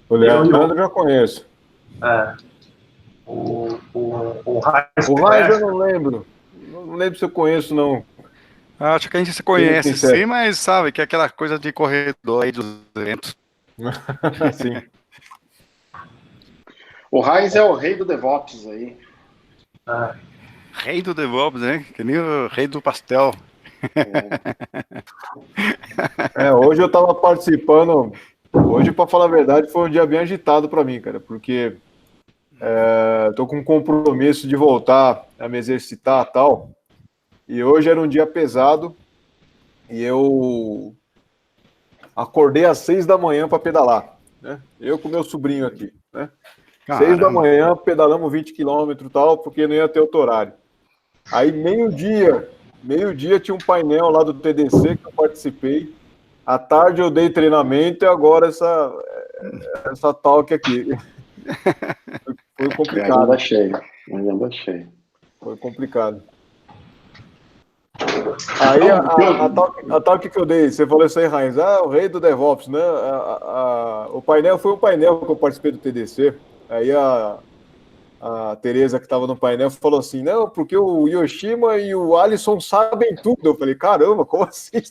O Leandro eu já conheço. O Heinz O Heinz eu não lembro. Não lembro se eu conheço, não. Acho que a gente se Sendo conhece sincero. sim, mas sabe que é aquela coisa de corredor aí dos eventos. Sim. O Heinz é o rei do DevOps aí. Rei do DevOps, né? Que nem o rei do pastel. Hoje eu tava participando. Hoje, para falar a verdade, foi um dia bem agitado para mim, cara, porque tô com um compromisso de voltar a me exercitar e tal. E hoje era um dia pesado e eu acordei às 6 da manhã para pedalar, né? Eu com meu sobrinho aqui, né? 6 da manhã, pedalamos 20 quilômetros e tal, porque não ia ter outro horário. Aí, meio-dia tinha um painel lá do TDC que eu participei. À tarde eu dei treinamento e agora essa talk aqui. Foi complicado. Agenda cheia. Foi complicado. Aí a talk que eu dei, você falou isso aí, Heinz, o rei do DevOps, né? O painel foi um painel que eu participei do TDC. Aí a Tereza, que estava no painel, falou assim: não, porque o Yoshima e o Alisson sabem tudo. Eu falei: caramba, como assim?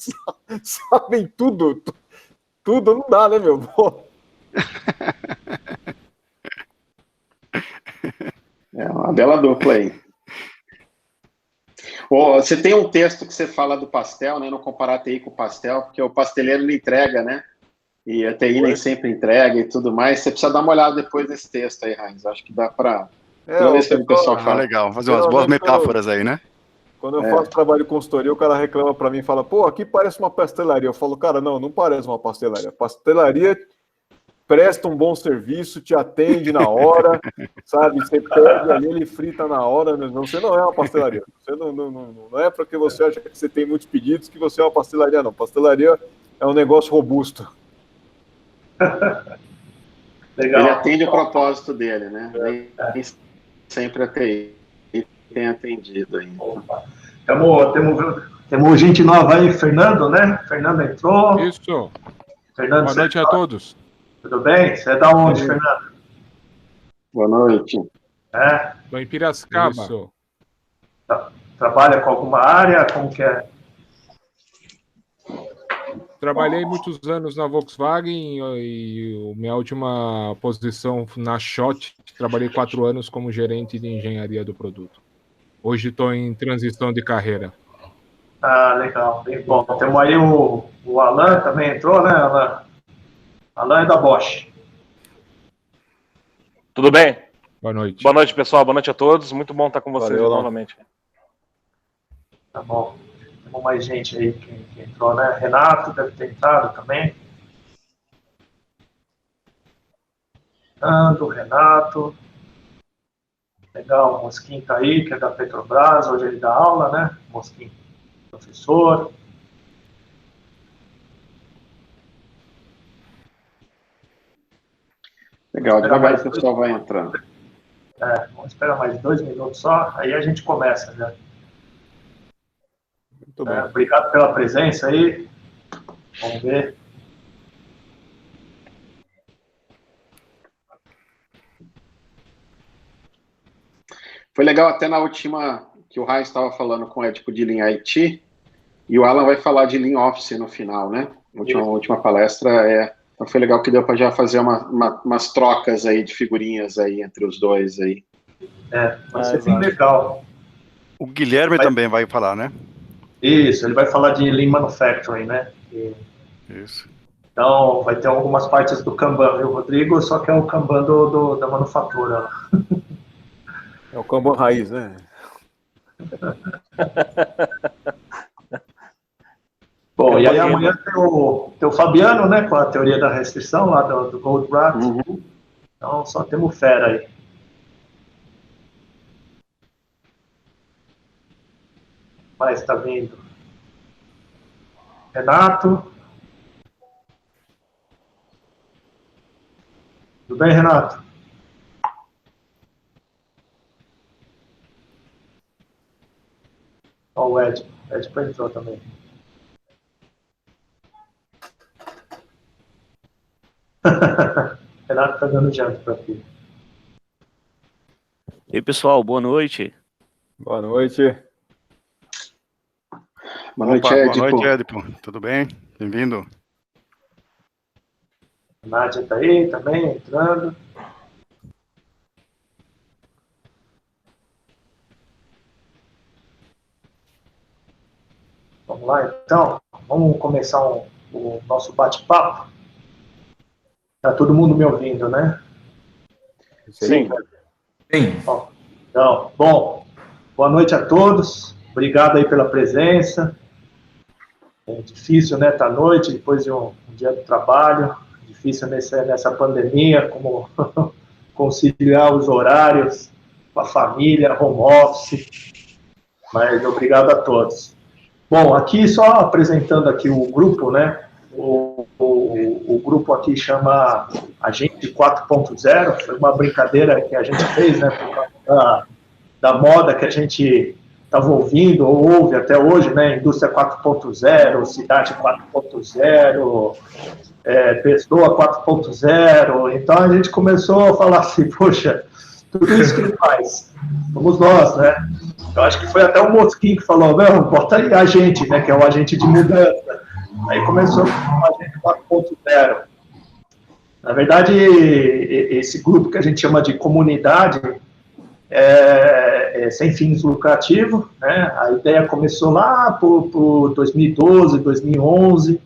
Sabem tudo? Tudo não dá, né, meu? É uma bela dupla aí. Você tem um texto que você fala do pastel, né? Não comparar a TI com o pastel, porque o pasteleiro não entrega, né? E a TI nem sempre entrega e tudo mais. Você precisa dar uma olhada depois nesse texto aí, Heinz. Acho que dá para. Toda vez que o pessoal fala. Legal, fazer umas boas metáforas aí, né? Quando eu faço trabalho de consultoria, o cara reclama para mim e fala: pô, aqui parece uma pastelaria. Eu falo: cara, não parece uma pastelaria. Pastelaria presta um bom serviço, te atende na hora, sabe? Você pede ali, ele frita na hora. Você não é uma pastelaria. Você não é porque você acha que você tem muitos pedidos que você é uma pastelaria, não. Pastelaria é um negócio robusto. Legal. Ele atende o propósito dele, né? Nem sempre a TI tem atendido ainda. Temos gente nova aí, Fernando, né? Fernando entrou. Isso. Fernando, boa noite a todos. Tudo bem? Você é da onde, Fernando? Boa noite. Estou em Piracicaba. Isso. Trabalha com alguma área? Como que é? Trabalhei muitos anos na Volkswagen e minha última posição na Schott, trabalhei 4 anos como gerente de engenharia do produto. Hoje estou em transição de carreira. Legal. Bem bom. Temos aí o Alan também entrou, né, Alan? Alan é da Bosch. Tudo bem? Boa noite. Boa noite, pessoal. Boa noite a todos. Muito bom estar com vocês novamente. Tá bom. Temos mais gente aí que entrou, né? Renato deve ter entrado também. Renato. Legal, o Mosquinho tá aí, que é da Petrobras. Hoje ele dá aula, né? Mosquinho, professor. Legal, devagar o pessoal vai entrando. Vamos esperar mais 2 minutos só, aí a gente começa já. Muito bem. Obrigado pela presença aí. Vamos ver. Foi legal até na última que o Rai estava falando com o Edipo de Lean IT, e o Alan vai falar de Lean Office no final, né? Última palestra então foi legal que deu para já fazer umas trocas aí de figurinhas aí entre os dois aí. Vai ser bem legal. O Guilherme também vai falar, né? Isso, ele vai falar de Lean Manufacturing, né? Isso. Então, vai ter algumas partes do Kanban, viu, Rodrigo? Só que é o Kanban da manufatura. É o Kanban raiz, né? Bom, e aí amanhã tem o Fabiano, né, com a teoria da restrição lá do Goldblatt. Então, só temos fera aí. Mas está vindo. Renato. Tudo bem, Renato? Ó, o Ed entrou também. Renato está dando janta para aqui. E aí, pessoal, boa noite. Boa noite. Boa noite, Opa, Edipo. boa noite, Edipo. Tudo bem? Bem-vindo. A Nádia está aí também, entrando. Vamos lá, então. Vamos começar o nosso bate-papo. Está todo mundo me ouvindo, né? Sim. Então, bom, boa noite a todos. Obrigado aí pela presença. É difícil, né, tá à noite, depois de um dia de trabalho. Difícil nessa pandemia, como conciliar os horários com a família, home office. Mas obrigado a todos. Bom, aqui só apresentando aqui o grupo, né? O grupo aqui chama Agente 4.0, foi uma brincadeira que a gente fez, né? Por causa da moda que a gente estava ouvindo, ou ouve até hoje, né? Indústria 4.0, Cidade 4.0, Pessoa 4.0. Então a gente começou a falar assim, poxa, tudo isso que ele faz, somos nós, né? Eu acho que foi até o Mosquinho que falou, não, bota aí agente, né? Que é o agente de mudança. Aí começou com o agente 4.0. Na verdade, esse grupo que a gente chama de comunidade sem fins lucrativos, né? A ideia começou lá por 2012, 2011.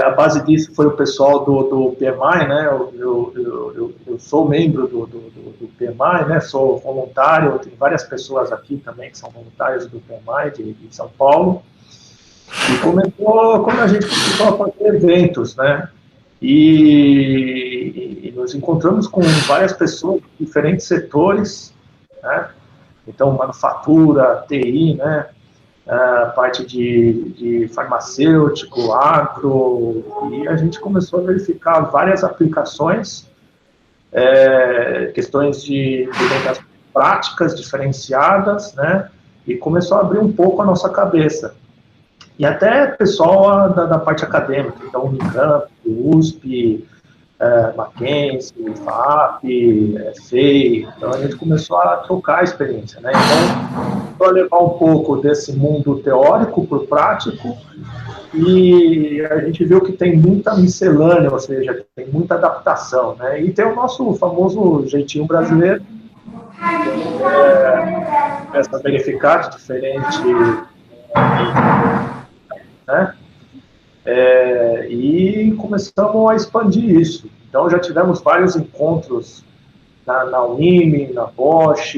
A base disso foi o pessoal do PMI, né? Eu sou membro do PMI, né? Sou voluntário, tem várias pessoas aqui também que são voluntários do PMI de São Paulo. E começou quando a gente começou a fazer eventos, né? E nos encontramos com várias pessoas de diferentes setores, né? Então, manufatura, TI, né? Parte de farmacêutico, agro, e a gente começou a verificar várias aplicações, questões de práticas diferenciadas, né? E começou a abrir um pouco a nossa cabeça. E até pessoal da parte acadêmica, então Unicamp, USP, Mackenzie, FAP, FEI, então a gente começou a trocar a experiência, né? Então, para levar um pouco desse mundo teórico para o prático, e a gente viu que tem muita miscelânea, ou seja, tem muita adaptação, né? E tem o nosso famoso jeitinho brasileiro, essa verificada diferente, né? E começamos a expandir isso. Então, já tivemos vários encontros na UNIME, na Bosch,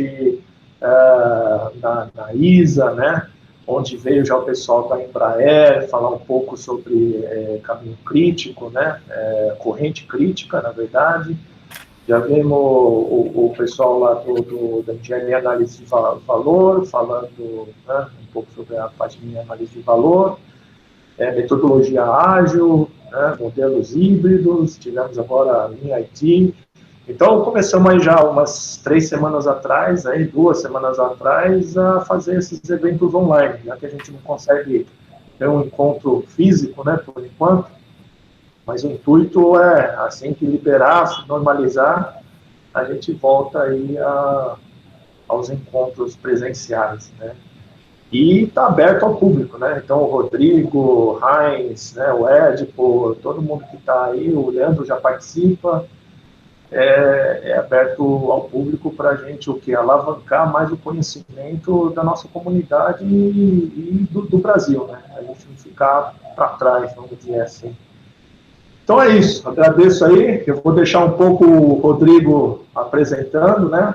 na ISA, né? Onde veio já o pessoal da Embraer falar um pouco sobre caminho crítico, né? Corrente crítica, na verdade. Já vimos o pessoal lá da engenharia de análise de valor, falando, né, um pouco sobre a parte de análise de valor. Metodologia ágil, né, modelos híbridos, tivemos agora em IT. Então, começamos aí já umas 3 semanas atrás, 2 semanas atrás, a fazer esses eventos online, já que a gente não consegue ter um encontro físico, né, por enquanto, mas o intuito é, assim que liberar, se normalizar, a gente volta aí aos encontros presenciais, né. E está aberto ao público, né? Então, o Rodrigo, o Heinz, né, o Edipo, todo mundo que está aí, o Leandro já participa, é aberto ao público para a gente alavancar mais o conhecimento da nossa comunidade e do Brasil, né? A gente não ficar para trás, vamos dizer assim. Então é isso, agradeço aí, eu vou deixar um pouco o Rodrigo apresentando, né?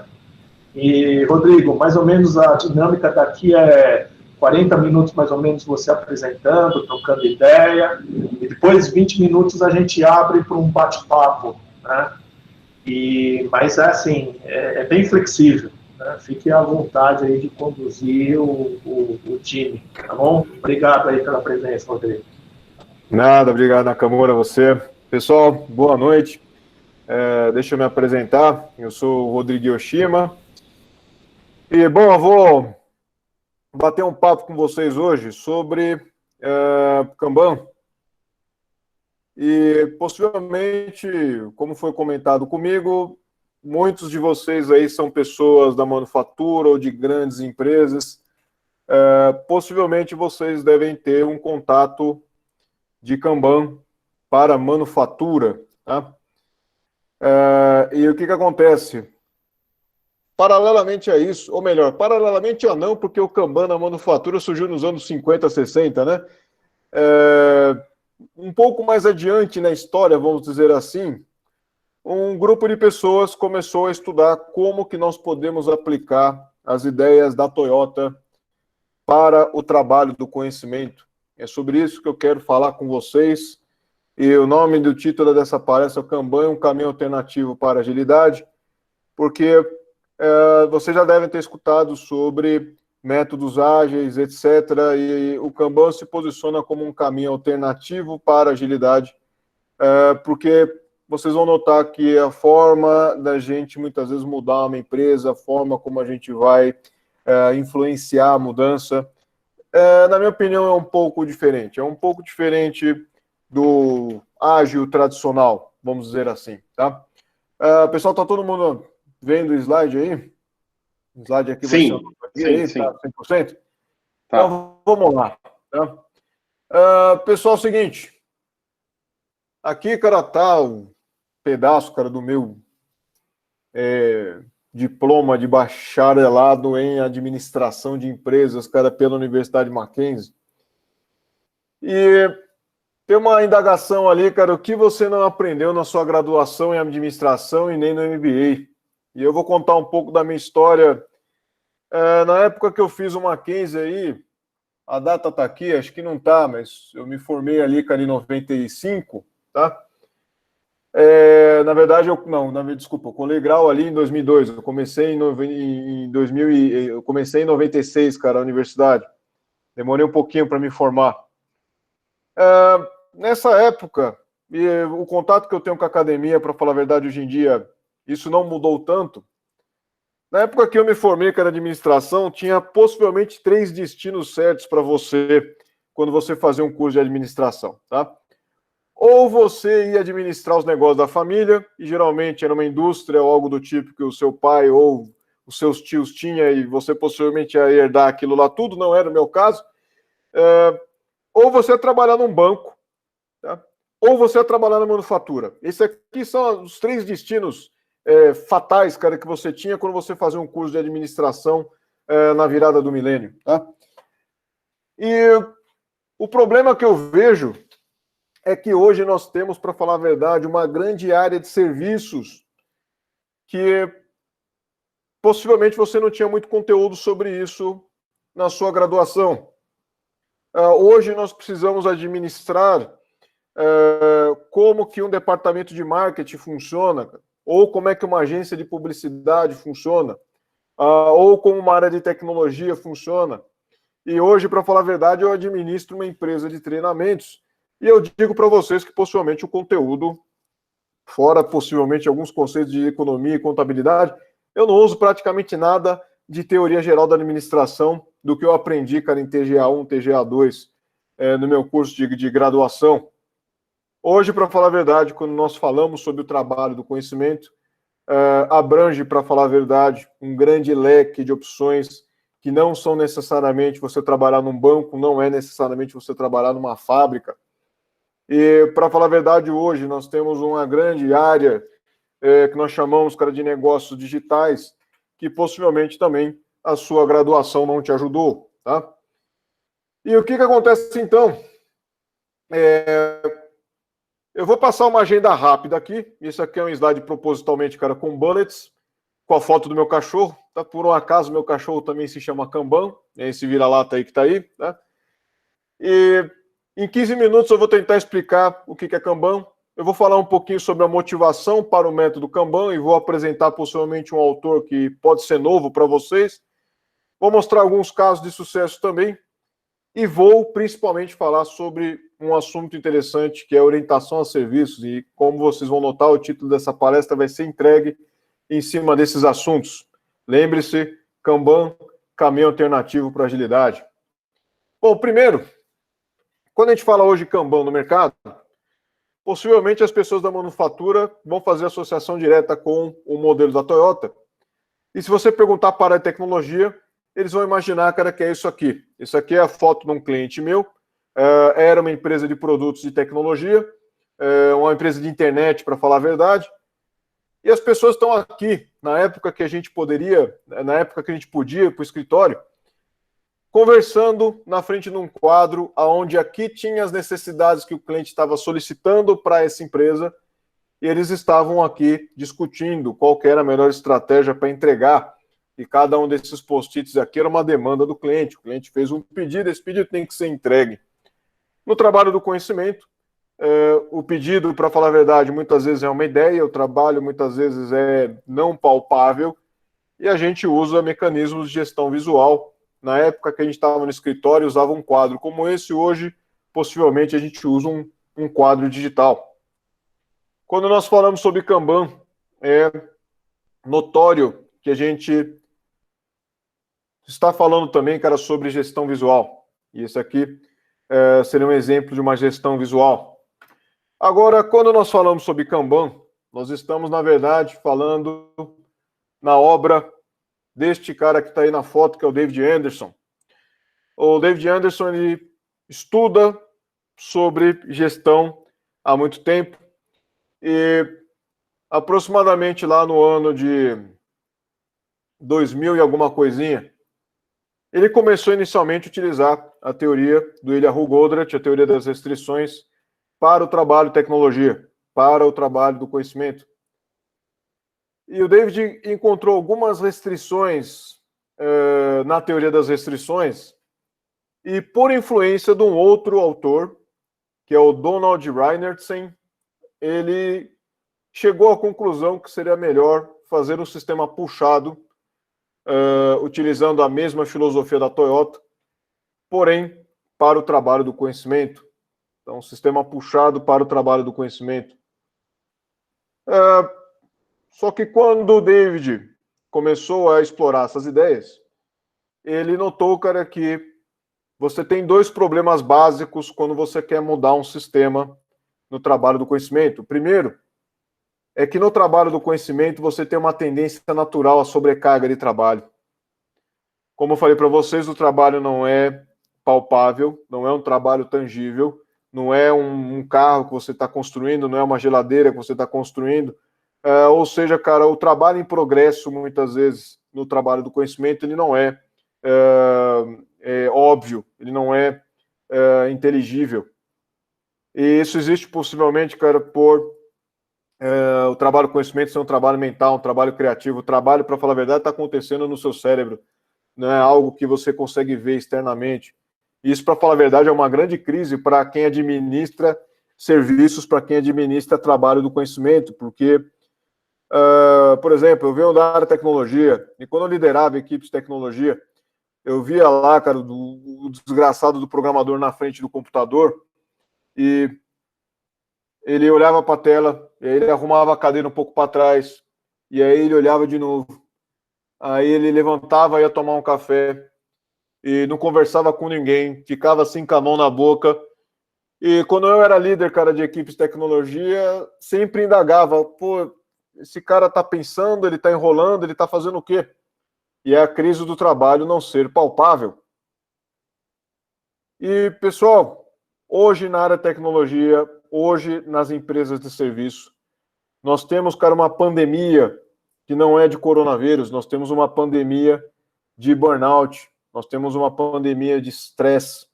E, Rodrigo, mais ou menos a dinâmica daqui é 40 minutos, mais ou menos, você apresentando, trocando ideia, e depois 20 minutos a gente abre para um bate-papo, né? Mas, assim, é bem flexível, né? Fique à vontade aí de conduzir o time, tá bom? Obrigado aí pela presença, Rodrigo. Nada, obrigado, Nakamura, a você. Pessoal, boa noite. Deixa eu me apresentar, eu sou o Rodrigo Yoshima. E, bom, eu vou bater um papo com vocês hoje sobre Kanban. E possivelmente, como foi comentado comigo, muitos de vocês aí são pessoas da manufatura ou de grandes empresas. Possivelmente vocês devem ter um contato de Kanban para manufatura, tá? E o que acontece? Paralelamente a isso, ou melhor, paralelamente ou não, porque o Kanban na manufatura surgiu nos anos 50, 60, né? Um pouco mais adiante na história, vamos dizer assim, um grupo de pessoas começou a estudar como que nós podemos aplicar as ideias da Toyota para o trabalho do conhecimento. É sobre isso que eu quero falar com vocês. E o nome do título dessa palestra é Kanban, um caminho alternativo para a agilidade, porque vocês já devem ter escutado sobre métodos ágeis, etc. E o Kanban se posiciona como um caminho alternativo para a agilidade, porque vocês vão notar que a forma da gente muitas vezes mudar uma empresa, a forma como a gente vai influenciar a mudança, na minha opinião, é um pouco diferente. É um pouco diferente do ágil tradicional, vamos dizer assim, tá? Pessoal, tá todo mundo vendo o slide aí? O slide aqui Sim, aí, sim. tá 100%? Tá. Então, vamos lá. Tá? Pessoal, é o seguinte. Aqui, cara, tá um pedaço, cara, do meu diploma de bacharelado em administração de empresas, cara, pela Universidade Mackenzie. E tem uma indagação ali, cara, o que você não aprendeu na sua graduação em administração e nem no MBA? E eu vou contar um pouco da minha história. Na época que eu fiz o Mackenzie aí, a data tá aqui, acho que não tá, mas eu me formei ali, cara, em 95, tá? Na verdade, desculpa, eu colei grau ali em 2002, eu comecei em 2000 eu comecei em 96, cara, a universidade. Demorei um pouquinho para me formar. Nessa época, e o contato que eu tenho com a academia, para falar a verdade, hoje em dia, isso não mudou tanto. Na época que eu me formei, que era administração, tinha possivelmente 3 destinos certos para você quando você fazia um curso de administração, tá? Ou você ia administrar os negócios da família, e geralmente era uma indústria ou algo do tipo que o seu pai ou os seus tios tinham, e você possivelmente ia herdar aquilo lá tudo, não era o meu caso. Ou você ia trabalhar num banco, tá? Ou você ia trabalhar na manufatura. Esses aqui são os 3 destinos fatais, cara, que você tinha quando você fazia um curso de administração na virada do milênio, tá? E o problema que eu vejo é que hoje nós temos, para falar a verdade, uma grande área de serviços que possivelmente você não tinha muito conteúdo sobre isso na sua graduação. Hoje nós precisamos administrar como que um departamento de marketing funciona, ou como é que uma agência de publicidade funciona, ou como uma área de tecnologia funciona. E hoje, para falar a verdade, eu administro uma empresa de treinamentos. E eu digo para vocês que possivelmente o conteúdo, fora possivelmente alguns conceitos de economia e contabilidade, eu não uso praticamente nada de teoria geral da administração do que eu aprendi, cara, em TGA1, TGA2, no meu curso de graduação. Hoje, para falar a verdade, quando nós falamos sobre o trabalho do conhecimento, abrange, para falar a verdade, um grande leque de opções que não são necessariamente você trabalhar num banco, não é necessariamente você trabalhar numa fábrica. E, para falar a verdade, hoje nós temos uma grande área que nós chamamos, cara, de negócios digitais, que possivelmente também a sua graduação não te ajudou, tá? E o que acontece, então? Eu vou passar uma agenda rápida aqui. Isso aqui é um slide propositalmente, cara, com bullets, com a foto do meu cachorro, tá? Por um acaso, meu cachorro também se chama Kanban, é esse vira-lata aí que tá aí, tá? E em 15 minutos eu vou tentar explicar o que é Kanban. Eu vou falar um pouquinho sobre a motivação para o método Kanban e vou apresentar possivelmente um autor que pode ser novo para vocês. Vou mostrar alguns casos de sucesso também e vou principalmente falar sobre um assunto interessante que é orientação a serviços e, como vocês vão notar, o título dessa palestra vai ser entregue em cima desses assuntos. Lembre-se, Kanban, caminho alternativo para agilidade. Bom, primeiro, quando a gente fala hoje de Kanban no mercado, possivelmente as pessoas da manufatura vão fazer associação direta com o modelo da Toyota. E se você perguntar para a tecnologia, eles vão imaginar, cara, que é isso aqui. Isso aqui é a foto de um cliente meu. Era uma empresa de produtos de tecnologia, uma empresa de internet, para falar a verdade. E as pessoas estão aqui, na época que a gente podia ir para o escritório, conversando na frente de um quadro, onde aqui tinha as necessidades que o cliente estava solicitando para essa empresa, e eles estavam aqui discutindo qual que era a melhor estratégia para entregar. E cada um desses post-its aqui era uma demanda do cliente. O cliente fez um pedido, esse pedido tem que ser entregue. No trabalho do conhecimento, o pedido, para falar a verdade, muitas vezes é uma ideia, o trabalho muitas vezes é não palpável, e a gente usa mecanismos de gestão visual. Na época que a gente estava no escritório, usava um quadro como esse, hoje, possivelmente, a gente usa um quadro digital. Quando nós falamos sobre Kanban, é notório que a gente está falando também, cara, sobre gestão visual. E esse aqui seria um exemplo de uma gestão visual. Agora, quando nós falamos sobre Kanban, nós estamos, na verdade, falando na obra deste cara que está aí na foto, que é o David Anderson. O David Anderson, ele estuda sobre gestão há muito tempo e aproximadamente lá no ano de 2000 e alguma coisinha, ele começou inicialmente a utilizar a teoria do Eliyahu Goldratt, a teoria das restrições, para o trabalho de tecnologia, para o trabalho do conhecimento. E o David encontrou algumas restrições na teoria das restrições, e por influência de um outro autor, que é o Donald Reinertsen, ele chegou à conclusão que seria melhor fazer um sistema puxado, utilizando a mesma filosofia da Toyota, porém para o trabalho do conhecimento. Então, um sistema puxado para o trabalho do conhecimento. Só que quando o David começou a explorar essas ideias, ele notou, cara, que você tem dois problemas básicos quando você quer mudar um sistema no trabalho do conhecimento. O primeiro é que no trabalho do conhecimento você tem uma tendência natural à sobrecarga de trabalho. Como eu falei para vocês, o trabalho não é palpável, não é um trabalho tangível, não é um carro que você está construindo, não é uma geladeira que você está construindo. Ou seja, cara, o trabalho em progresso, muitas vezes, no trabalho do conhecimento, ele não é óbvio, ele não é inteligível. E isso existe possivelmente, cara, por o trabalho do conhecimento ser um trabalho mental, um trabalho criativo. O trabalho, para falar a verdade, está acontecendo no seu cérebro, não é algo que você consegue ver externamente. Isso, para falar a verdade, é uma grande crise para quem administra serviços, para quem administra trabalho do conhecimento, porque, por exemplo, eu venho da área de tecnologia, e quando eu liderava equipes de tecnologia, eu via lá, cara, o desgraçado do programador na frente do computador, e ele olhava para a tela, e aí ele arrumava a cadeira um pouco para trás, e aí ele olhava de novo. Aí ele levantava, ia tomar um café, e não conversava com ninguém, ficava assim com a mão na boca. E quando eu era líder, cara, de equipes de tecnologia, sempre indagava, pô, esse cara tá pensando, ele tá enrolando, ele tá fazendo o quê? E é a crise do trabalho não ser palpável. E, pessoal, hoje na área de tecnologia, hoje nas empresas de serviço, nós temos, cara, uma pandemia que não é de coronavírus, nós temos uma pandemia de burnout, nós temos uma pandemia de estresse.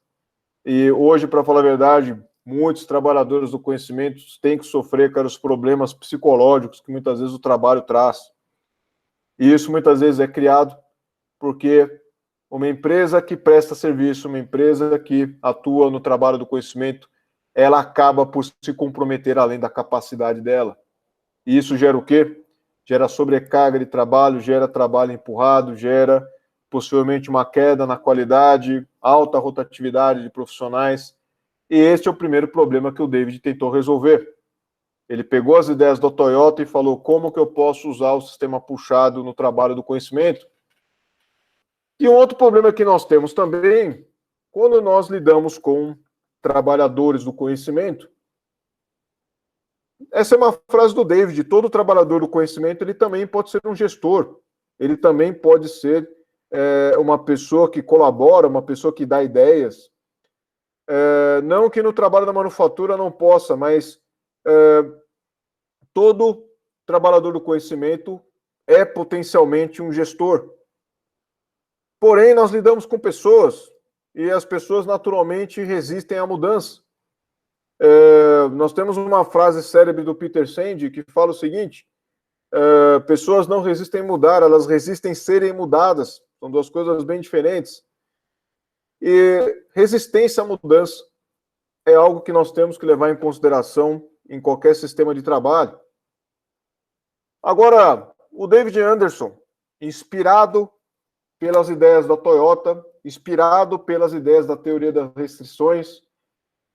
E hoje, para falar a verdade, muitos trabalhadores do conhecimento têm que sofrer, cara, os problemas psicológicos que muitas vezes o trabalho traz. E isso muitas vezes é criado porque uma empresa que presta serviço, uma empresa que atua no trabalho do conhecimento, ela acaba por se comprometer além da capacidade dela. E isso gera o quê? Gera sobrecarga de trabalho, gera trabalho empurrado, gera possivelmente uma queda na qualidade, alta rotatividade de profissionais. E este é o primeiro problema que o David tentou resolver. Ele pegou as ideias da Toyota e falou como que eu posso usar o sistema puxado no trabalho do conhecimento. E um outro problema que nós temos também, quando nós lidamos com trabalhadores do conhecimento, essa é uma frase do David: todo trabalhador do conhecimento, ele também pode ser um gestor, ele também pode ser uma pessoa que colabora, uma pessoa que dá ideias. Não que no trabalho da manufatura não possa, mas todo trabalhador do conhecimento é potencialmente um gestor. Porém, nós lidamos com pessoas e as pessoas naturalmente resistem à mudança. Nós temos uma frase célebre do Peter Senge que fala o seguinte: pessoas não resistem a mudar, elas resistem a serem mudadas. São duas coisas bem diferentes. E resistência à mudança é algo que nós temos que levar em consideração em qualquer sistema de trabalho. Agora, o David Anderson, inspirado pelas ideias da Toyota, inspirado pelas ideias da teoria das restrições,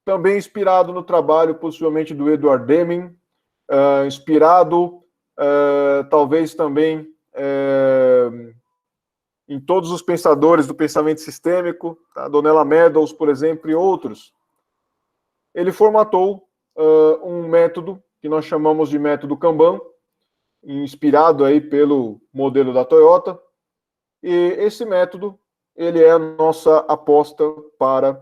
também inspirado no trabalho, possivelmente, do Edward Deming, inspirado, talvez também, em todos os pensadores do pensamento sistêmico, tá? Donella Meadows, por exemplo, e outros. Ele formatou um método que nós chamamos de método Kanban, inspirado aí pelo modelo da Toyota, e esse método, ele é a nossa aposta para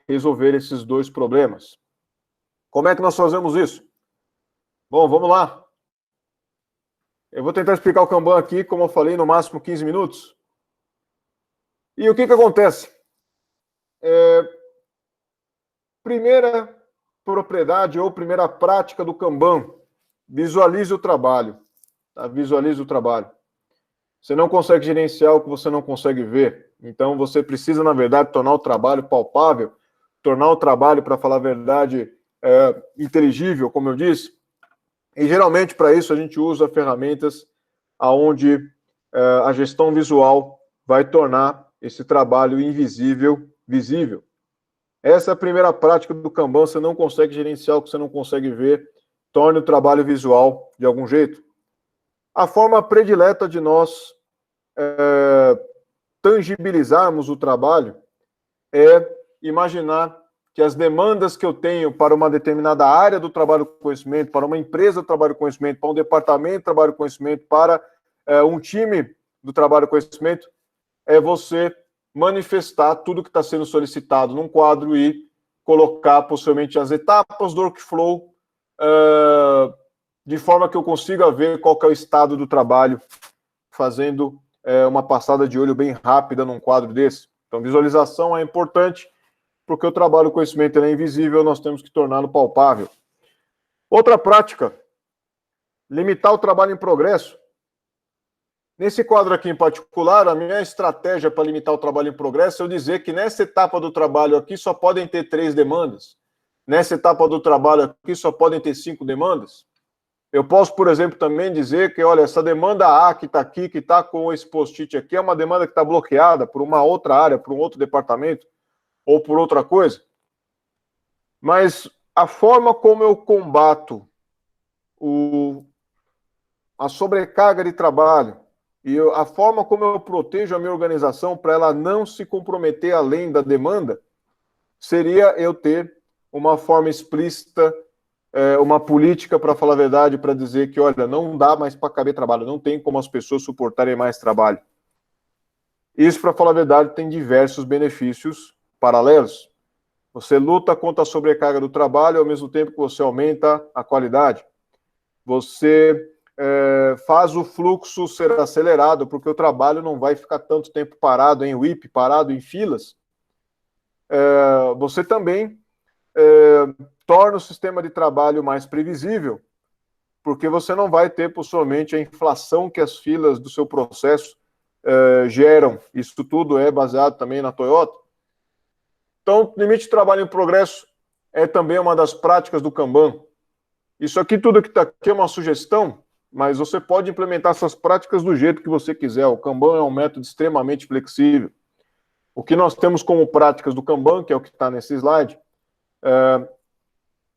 resolver esses dois problemas. Como é que nós fazemos isso? Bom, vamos lá. Eu vou tentar explicar o Kanban aqui, como eu falei, no máximo 15 minutos. E o que acontece? Primeira propriedade ou primeira prática do Kanban: visualize o trabalho. Tá? Visualize o trabalho. Você não consegue gerenciar o que você não consegue ver. Então, você precisa, na verdade, tornar o trabalho palpável, tornar o trabalho, para falar a verdade, inteligível, como eu disse. E, geralmente, para isso, a gente usa ferramentas onde a gestão visual vai tornar esse trabalho invisível visível. Essa é a primeira prática do Kanban. Você não consegue gerenciar o que você não consegue ver. Torne o trabalho visual de algum jeito. A forma predileta de nós tangibilizarmos o trabalho é imaginar que as demandas que eu tenho para uma determinada área do trabalho com conhecimento, para uma empresa do trabalho com conhecimento, para um departamento do trabalho com conhecimento, para um time do trabalho com conhecimento, é você manifestar tudo que está sendo solicitado num quadro e colocar possivelmente as etapas do workflow de forma que eu consiga ver qual que é o estado do trabalho, fazendo uma passada de olho bem rápida num quadro desse. Então, visualização é importante, porque o trabalho, o conhecimento, ele é invisível, nós temos que torná-lo palpável. Outra prática: limitar o trabalho em progresso. Nesse quadro aqui em particular, a minha estratégia para limitar o trabalho em progresso é eu dizer que nessa etapa do trabalho aqui só podem ter 3 demandas. Nessa etapa do trabalho aqui só podem ter 5 demandas. Eu posso, por exemplo, também dizer que, olha, essa demanda A que está aqui, que está com esse post-it aqui, é uma demanda que está bloqueada por uma outra área, por um outro departamento, ou por outra coisa. Mas a forma como eu combato a sobrecarga de trabalho e a forma como eu protejo a minha organização para ela não se comprometer além da demanda, seria eu ter uma forma explícita, uma política, para falar a verdade, para dizer que, olha, não dá mais para caber trabalho, não tem como as pessoas suportarem mais trabalho. Isso, para falar a verdade, tem diversos benefícios paralelos. Você luta contra a sobrecarga do trabalho, ao mesmo tempo que você aumenta a qualidade. Você faz o fluxo ser acelerado, porque o trabalho não vai ficar tanto tempo parado em WIP, parado em filas. Você também torna o sistema de trabalho mais previsível, porque você não vai ter, possivelmente, a inflação que as filas do seu processo geram. Isso tudo é baseado também na Toyota. Então, limite de trabalho em progresso é também uma das práticas do Kanban. Isso aqui, tudo que está aqui é uma sugestão, mas você pode implementar essas práticas do jeito que você quiser. O Kanban é um método extremamente flexível. O que nós temos como práticas do Kanban, que é o que está nesse slide,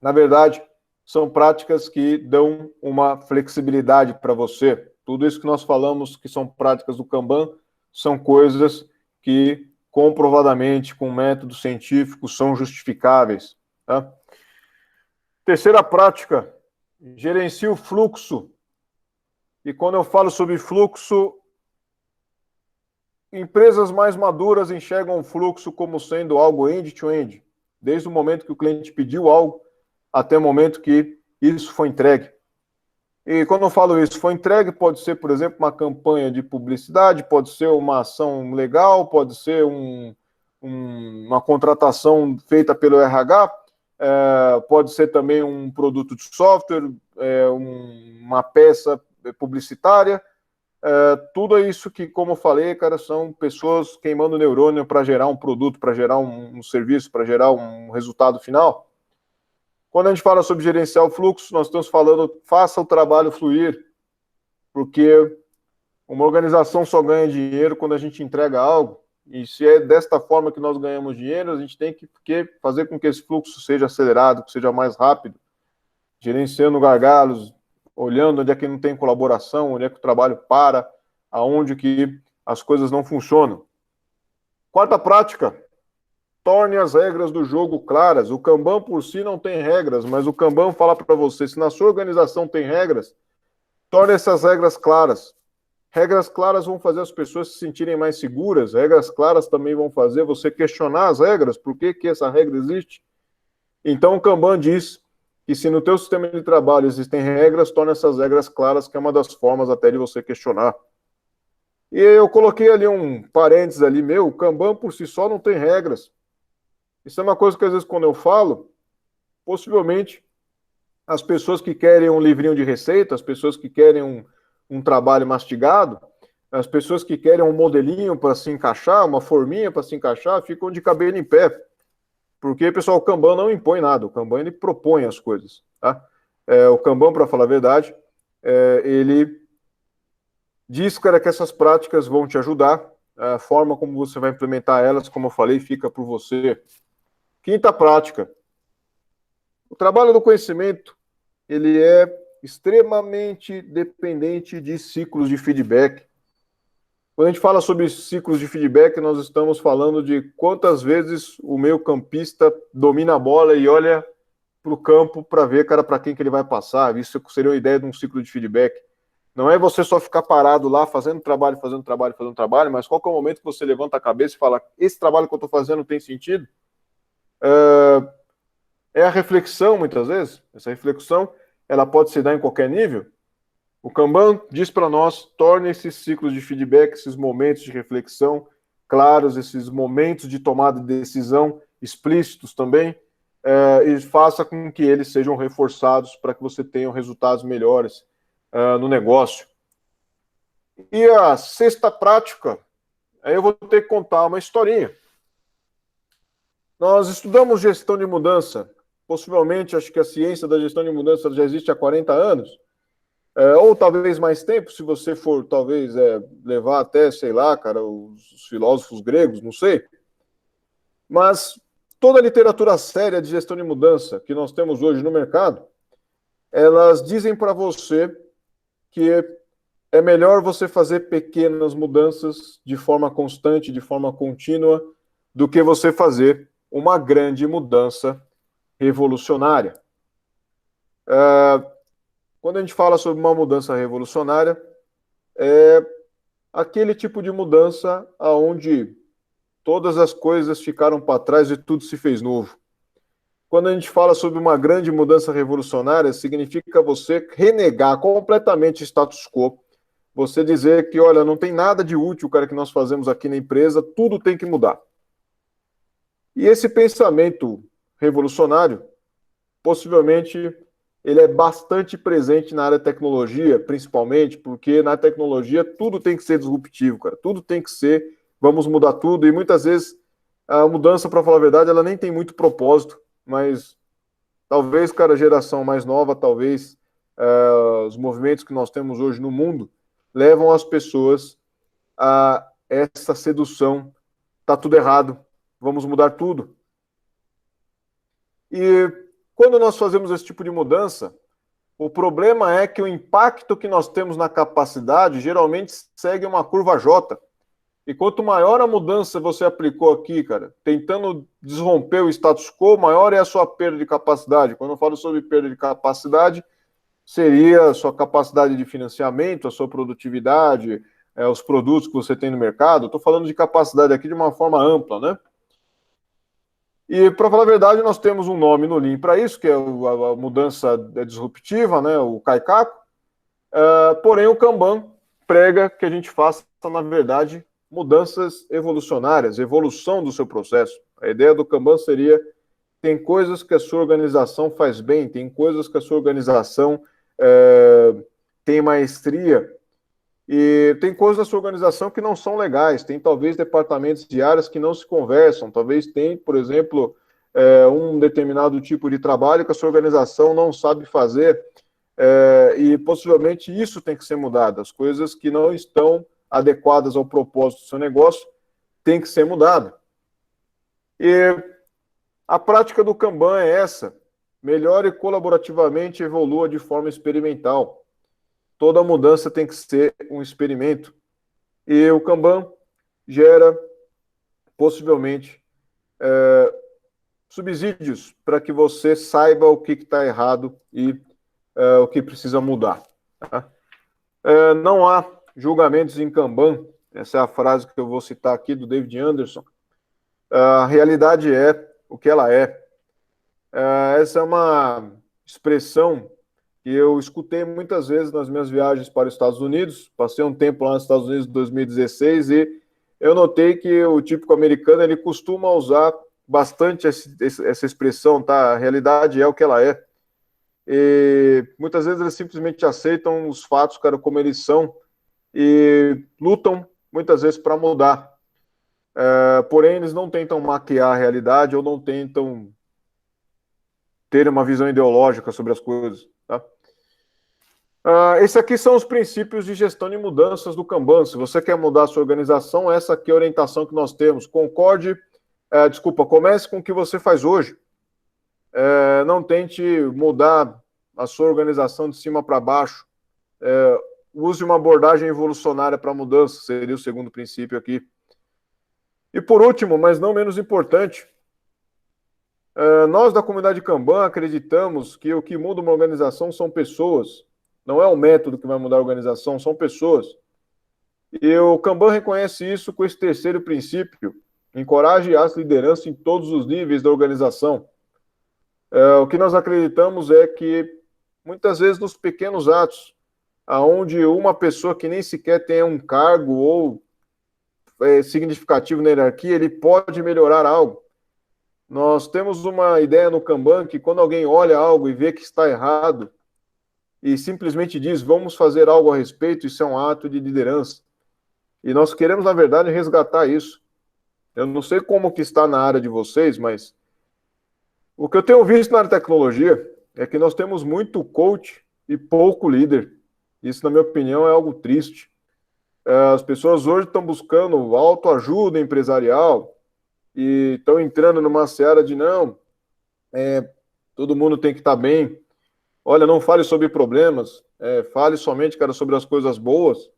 na verdade, são práticas que dão uma flexibilidade para você. Tudo isso que nós falamos que são práticas do Kanban são coisas que comprovadamente, com método científico, são justificáveis. Tá? Terceira prática gerencio o fluxo. E quando eu falo sobre fluxo, empresas mais maduras enxergam o fluxo como sendo algo end-to-end, desde o momento que o cliente pediu algo até o momento que isso foi entregue. E quando eu falo isso, foi entregue, pode ser, por exemplo, uma campanha de publicidade, pode ser uma ação legal, pode ser uma contratação feita pelo RH, pode ser também um produto de software, uma peça publicitária, tudo isso que, como eu falei, cara, são pessoas queimando neurônio para gerar um produto, para gerar um serviço, para gerar um resultado final. Quando a gente fala sobre gerenciar o fluxo, nós estamos falando, faça o trabalho fluir, porque uma organização só ganha dinheiro quando a gente entrega algo, e se é desta forma que nós ganhamos dinheiro, a gente tem que fazer com que esse fluxo seja acelerado, que seja mais rápido, gerenciando gargalos, olhando onde é que não tem colaboração, onde é que o trabalho para, aonde que as coisas não funcionam. Quarta prática, torne as regras do jogo claras. O Kanban por si não tem regras, mas o Kanban fala para você, se na sua organização tem regras, torne essas regras claras. Regras claras vão fazer as pessoas se sentirem mais seguras, regras claras também vão fazer você questionar as regras, por que essa regra existe? Então o Kanban diz que se no teu sistema de trabalho existem regras, torne essas regras claras, que é uma das formas até de você questionar. E eu coloquei ali um parênteses ali meu, o Kanban por si só não tem regras. Isso é uma coisa que às vezes quando eu falo, possivelmente as pessoas que querem um livrinho de receita, as pessoas que querem um trabalho mastigado, as pessoas que querem um modelinho para se encaixar, uma forminha para se encaixar, ficam de cabelo em pé. Porque, pessoal, o Kanban não impõe nada, o Kanban ele propõe as coisas. Tá? O Kanban, para falar a verdade, ele diz, cara, que essas práticas vão te ajudar, a forma como você vai implementar elas, como eu falei, fica por você. Quinta prática. O trabalho do conhecimento, ele é extremamente dependente de ciclos de feedback. Quando a gente fala sobre ciclos de feedback, nós estamos falando de quantas vezes o meio campista domina a bola e olha para o campo para ver, cara, para quem que ele vai passar. Isso seria uma ideia de um ciclo de feedback. Não é você só ficar parado lá fazendo trabalho, mas qual que é o momento que você levanta a cabeça e fala, esse trabalho que eu estou fazendo tem sentido? É a reflexão, muitas vezes. Essa reflexão, ela pode se dar em qualquer nível. O Kanban diz para nós, torne esses ciclos de feedback, esses momentos de reflexão claros, esses momentos de tomada de decisão explícitos também, e faça com que eles sejam reforçados para que você tenha resultados melhores no negócio. E a sexta prática, aí eu vou ter que contar uma historinha. Nós estudamos gestão de mudança, possivelmente, acho que a ciência da gestão de mudança já existe há 40 anos, ou talvez mais tempo, se você for, talvez, levar até, sei lá, cara, os filósofos gregos, não sei. Mas toda a literatura séria de gestão de mudança que nós temos hoje no mercado, elas dizem para você que é melhor você fazer pequenas mudanças de forma constante, de forma contínua, do que você fazer uma grande mudança revolucionária. Quando a gente fala sobre uma mudança revolucionária, é aquele tipo de mudança onde todas as coisas ficaram para trás e tudo se fez novo. Quando a gente fala sobre uma grande mudança revolucionária, significa você renegar completamente o status quo, você dizer que, olha, não tem nada de útil, cara, que nós fazemos aqui na empresa, tudo tem que mudar. E esse pensamento revolucionário, possivelmente, ele é bastante presente na área de tecnologia, principalmente, porque na tecnologia tudo tem que ser disruptivo, cara. Tudo tem que ser, vamos mudar tudo, e muitas vezes a mudança, para falar a verdade, ela nem tem muito propósito, mas talvez, cara, a geração mais nova, talvez os movimentos que nós temos hoje no mundo levam as pessoas a essa sedução, tá tudo errado, vamos mudar tudo. E quando nós fazemos esse tipo de mudança, o problema é que o impacto que nós temos na capacidade geralmente segue uma curva J. E quanto maior a mudança você aplicou aqui, cara, tentando desromper o status quo, maior é a sua perda de capacidade. Quando eu falo sobre perda de capacidade, seria a sua capacidade de financiamento, a sua produtividade, os produtos que você tem no mercado. Estou falando de capacidade aqui de uma forma ampla, né? E, para falar a verdade, nós temos um nome no Lean para isso, que é a mudança disruptiva, né? O Kaikaku. Porém, o Kanban prega que a gente faça, na verdade, mudanças evolucionárias, evolução do seu processo. A ideia do Kanban seria: tem coisas que a sua organização faz bem, tem coisas que a sua organização tem maestria, e tem coisas da sua organização que não são legais, tem talvez departamentos de áreas que não se conversam, talvez tem, por exemplo, um determinado tipo de trabalho que a sua organização não sabe fazer, e possivelmente isso tem que ser mudado. As coisas que não estão adequadas ao propósito do seu negócio tem que ser mudado. E a prática do Kanban é essa: melhore colaborativamente e evolua de forma experimental. Toda mudança tem que ser um experimento. E o Kanban gera, possivelmente, subsídios para que você saiba o que está errado e o que precisa mudar. Tá? Não há julgamentos em Kanban. Essa é a frase que eu vou citar aqui do David Anderson. A realidade é o que ela é. Essa é uma expressão que eu escutei muitas vezes nas minhas viagens para os Estados Unidos. Passei um tempo lá nos Estados Unidos em 2016 e eu notei que o típico americano ele costuma usar bastante essa expressão, tá? A realidade é o que ela é. E muitas vezes eles simplesmente aceitam os fatos, cara, como eles são e lutam muitas vezes para mudar. Porém, eles não tentam maquiar a realidade ou não tentam ter uma visão ideológica sobre as coisas. Tá? Esses aqui são os princípios de gestão de mudanças do Kanban. Se você quer mudar a sua organização, essa aqui é a orientação que nós temos. Comece com o que você faz hoje. Não tente mudar a sua organização de cima para baixo. Use uma abordagem evolucionária para a mudança, seria o segundo princípio aqui. E por último, mas não menos importante, nós da comunidade Kanban acreditamos que o que muda uma organização são pessoas. Não é o método que vai mudar a organização, são pessoas. E o Kanban reconhece isso com esse terceiro princípio: encoraje a liderança em todos os níveis da organização. O que nós acreditamos é que, muitas vezes, nos pequenos atos, onde uma pessoa que nem sequer tem um cargo ou significativo na hierarquia, ele pode melhorar algo. Nós temos uma ideia no Kanban que, quando alguém olha algo e vê que está errado e simplesmente diz, vamos fazer algo a respeito, isso é um ato de liderança. E nós queremos, na verdade, resgatar isso. Eu não sei como que está na área de vocês, mas o que eu tenho visto na área de tecnologia é que nós temos muito coach e pouco líder. Isso, na minha opinião, é algo triste. As pessoas hoje estão buscando autoajuda empresarial e estão entrando numa seara de todo mundo tem que estar bem. Olha, não fale sobre problemas, fale somente, cara, sobre as coisas boas.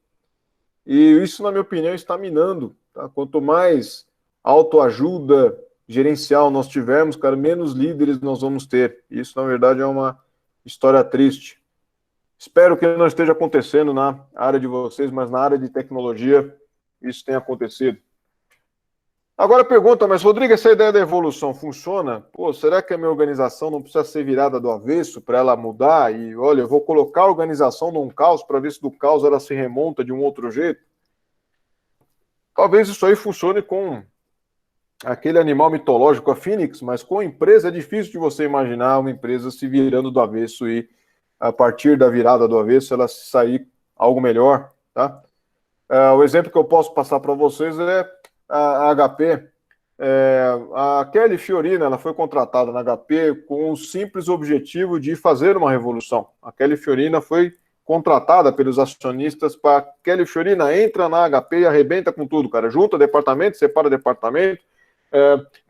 E isso, na minha opinião, está minando. Tá? Quanto mais autoajuda gerencial nós tivermos, cara, menos líderes nós vamos ter. Isso, na verdade, é uma história triste. Espero que não esteja acontecendo na área de vocês, mas na área de tecnologia isso tem acontecido. Agora pergunta, mas Rodrigo, essa ideia da evolução funciona? Será que a minha organização não precisa ser virada do avesso para ela mudar? E olha, eu vou colocar a organização num caos para ver se do caos ela se remonta de um outro jeito? Talvez isso aí funcione com aquele animal mitológico, a Fênix, mas com a empresa é difícil de você imaginar uma empresa se virando do avesso e a partir da virada do avesso ela sair algo melhor, tá? O exemplo que eu posso passar para vocês é a HP. A Kelly Fiorina, ela foi contratada na HP com o simples objetivo de fazer uma revolução. A Kelly Fiorina foi contratada pelos acionistas para Kelly Fiorina, entra na HP e arrebenta com tudo, cara. Junta departamento, separa departamento,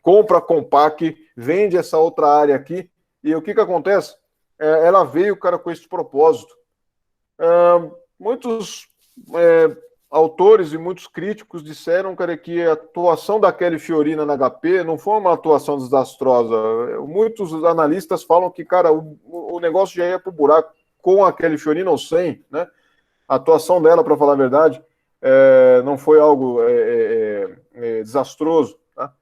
compra Compaq, vende essa outra área aqui. E o que acontece? Ela veio, cara, com esse propósito. Muitos autores e muitos críticos disseram, cara, que a atuação da Kelly Fiorina na HP não foi uma atuação desastrosa. Muitos analistas falam que, cara, o negócio já ia para o buraco com a Kelly Fiorina ou sem, né? A atuação dela, para falar a verdade, não foi algo desastroso, tá?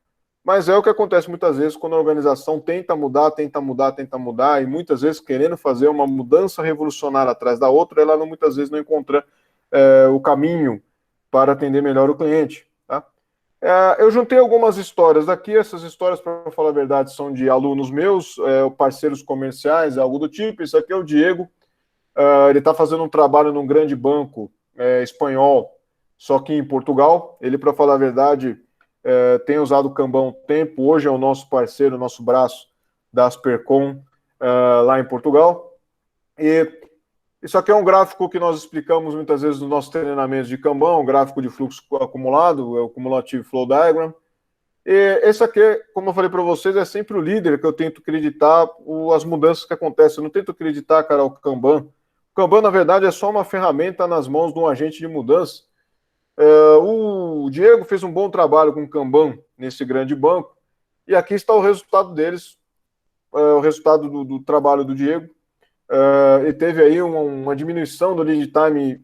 Mas é o que acontece muitas vezes quando a organização tenta mudar, e muitas vezes querendo fazer uma mudança revolucionária atrás da outra, ela muitas vezes não encontra o caminho para atender melhor o cliente, tá? Eu juntei algumas histórias aqui, essas histórias, para falar a verdade, são de alunos meus, parceiros comerciais, algo do tipo. Isso aqui é o Diego, ele está fazendo um trabalho num grande banco espanhol, só que em Portugal. Ele, para falar a verdade, tem usado o Kanban um tempo, hoje é o nosso parceiro, o nosso braço da Aspercom lá em Portugal. E isso aqui é um gráfico que nós explicamos muitas vezes nos nossos treinamentos de Kanban, um gráfico de fluxo acumulado, é o Cumulative Flow Diagram. E esse aqui, como eu falei para vocês, é sempre o líder que eu tento acreditar as mudanças que acontecem. Eu não tento acreditar, cara, o Kanban. O Kanban, na verdade, é só uma ferramenta nas mãos de um agente de mudança. O Diego fez um bom trabalho com o Kanban nesse grande banco, e aqui está o resultado deles, o resultado do trabalho do Diego. Ele teve aí uma diminuição do lead time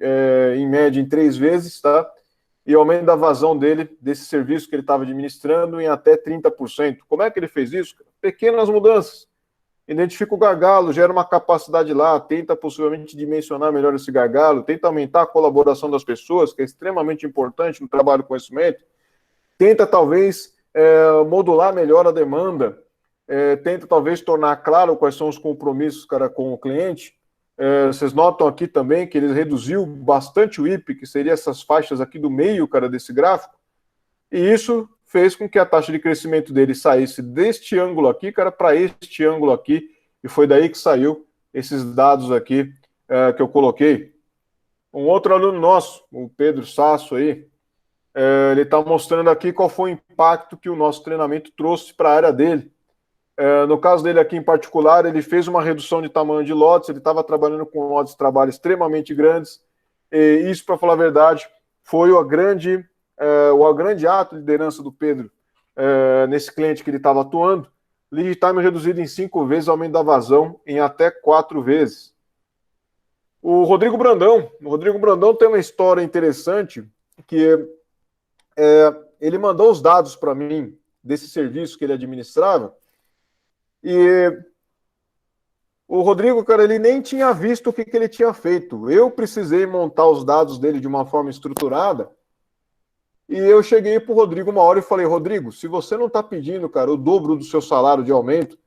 em média em 3 vezes, tá? E aumento da vazão dele, desse serviço que ele estava administrando, em até 30%. Como é que ele fez isso? Pequenas mudanças. Identifica o gargalo, gera uma capacidade lá, tenta possivelmente dimensionar melhor esse gargalo, tenta aumentar a colaboração das pessoas, que é extremamente importante no trabalho com conhecimento, tenta talvez modular melhor a demanda, tenta talvez tornar claro quais são os compromissos, cara, com o cliente. Vocês notam aqui também que ele reduziu bastante o IP, que seria essas faixas aqui do meio, cara, desse gráfico, e isso fez com que a taxa de crescimento dele saísse deste ângulo aqui, cara, para este ângulo aqui, e foi daí que saiu esses dados aqui que eu coloquei. Um outro aluno nosso, o Pedro Sasso aí, ele está mostrando aqui qual foi o impacto que o nosso treinamento trouxe para a área dele. No caso dele aqui em particular, ele fez uma redução de tamanho de lotes, ele estava trabalhando com lotes de trabalho extremamente grandes, e isso, para falar a verdade, foi o grande ato de liderança do Pedro nesse cliente que ele estava atuando. Lead time reduzido em 5 vezes, aumento da vazão em até 4 vezes. O Rodrigo Brandão tem uma história interessante, que ele mandou os dados para mim desse serviço que ele administrava, e o Rodrigo, cara, ele nem tinha visto o que ele tinha feito. Eu precisei montar os dados dele de uma forma estruturada, e eu cheguei para o Rodrigo uma hora e falei: Rodrigo, se você não está pedindo, cara, o dobro do seu salário de aumento,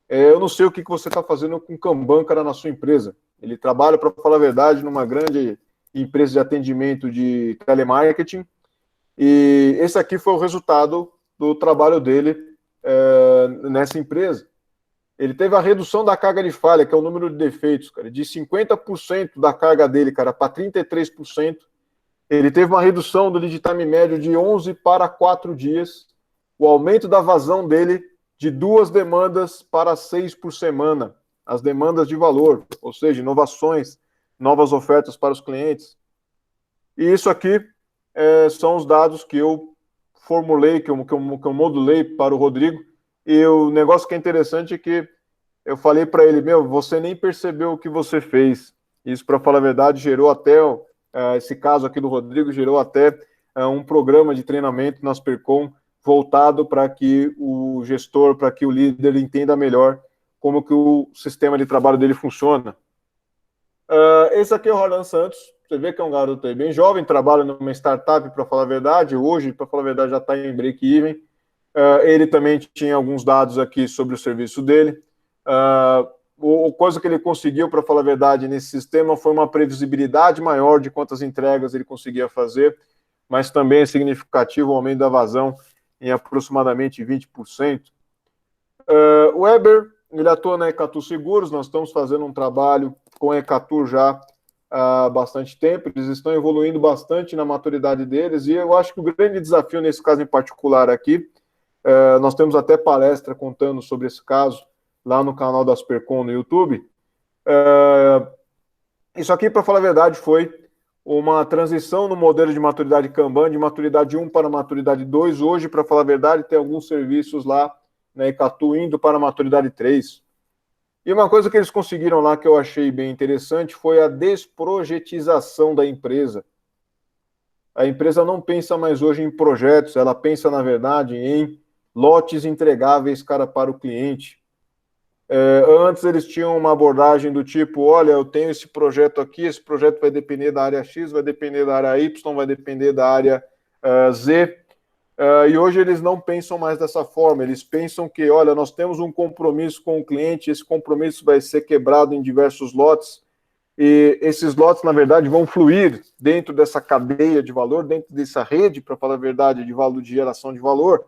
eu não sei o que você está fazendo com o Kanban, cara, na sua empresa. Ele trabalha, para falar a verdade, numa grande empresa de atendimento de telemarketing, e esse aqui foi o resultado do trabalho dele nessa empresa. Ele teve a redução da carga de falha, que é o número de defeitos, cara, de 50% da carga dele, cara, para 33%. Ele teve uma redução do lead time médio de 11 para 4 dias. O aumento da vazão dele de 2 demandas para 6 por semana. As demandas de valor, ou seja, inovações, novas ofertas para os clientes. E isso aqui são os dados que eu formulei, que eu modulei para o Rodrigo. E o negócio que é interessante é que eu falei para ele: você nem percebeu o que você fez. Isso, para falar a verdade, gerou até, esse caso aqui do Rodrigo, gerou até um programa de treinamento na Aspercom voltado para que o gestor, para que o líder entenda melhor como que o sistema de trabalho dele funciona. Esse aqui é o Roland Santos. Você vê que é um garoto aí bem jovem, trabalha numa startup, para falar a verdade. Hoje, para falar a verdade, já está em break-even. Ele também tinha alguns dados aqui sobre o serviço dele. A coisa que ele conseguiu, para falar a verdade, nesse sistema foi uma previsibilidade maior de quantas entregas ele conseguia fazer, mas também é significativo o aumento da vazão em aproximadamente 20%. O Weber, ele atua na Ecatu Seguros. Nós estamos fazendo um trabalho com a Ecatu já há bastante tempo. Eles estão evoluindo bastante na maturidade deles, e eu acho que o grande desafio nesse caso em particular aqui, nós temos até palestra contando sobre esse caso lá no canal da Aspercom no YouTube. Isso aqui, para falar a verdade, foi uma transição no modelo de maturidade Kanban, de maturidade 1 para maturidade 2. Hoje, para falar a verdade, tem alguns serviços lá na Ecatu indo para a maturidade 3. E uma coisa que eles conseguiram lá que eu achei bem interessante foi a desprojetização da empresa. A empresa não pensa mais hoje em projetos, ela pensa, na verdade, em lotes entregáveis, cara, para o cliente. Antes eles tinham uma abordagem do tipo, olha, eu tenho esse projeto aqui, esse projeto vai depender da área X, vai depender da área Y, vai depender da área Z, e hoje eles não pensam mais dessa forma, eles pensam que, olha, nós temos um compromisso com o cliente, esse compromisso vai ser quebrado em diversos lotes, e esses lotes, na verdade, vão fluir dentro dessa cadeia de valor, dentro dessa rede, para falar a verdade, de geração de valor,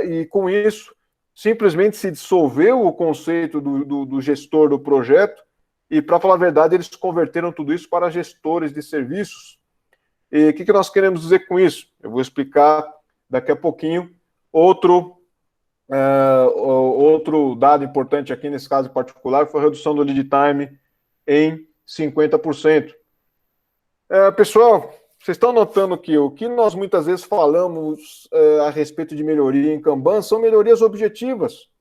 e com isso, simplesmente se dissolveu o conceito do gestor do projeto e, para falar a verdade, eles converteram tudo isso para gestores de serviços. E o que nós queremos dizer com isso? Eu vou explicar daqui a pouquinho. Outro dado importante aqui, nesse caso em particular, foi a redução do lead time em 50%. Pessoal, vocês estão notando que o que nós muitas vezes falamos a respeito de melhoria em Kanban são melhorias objetivas.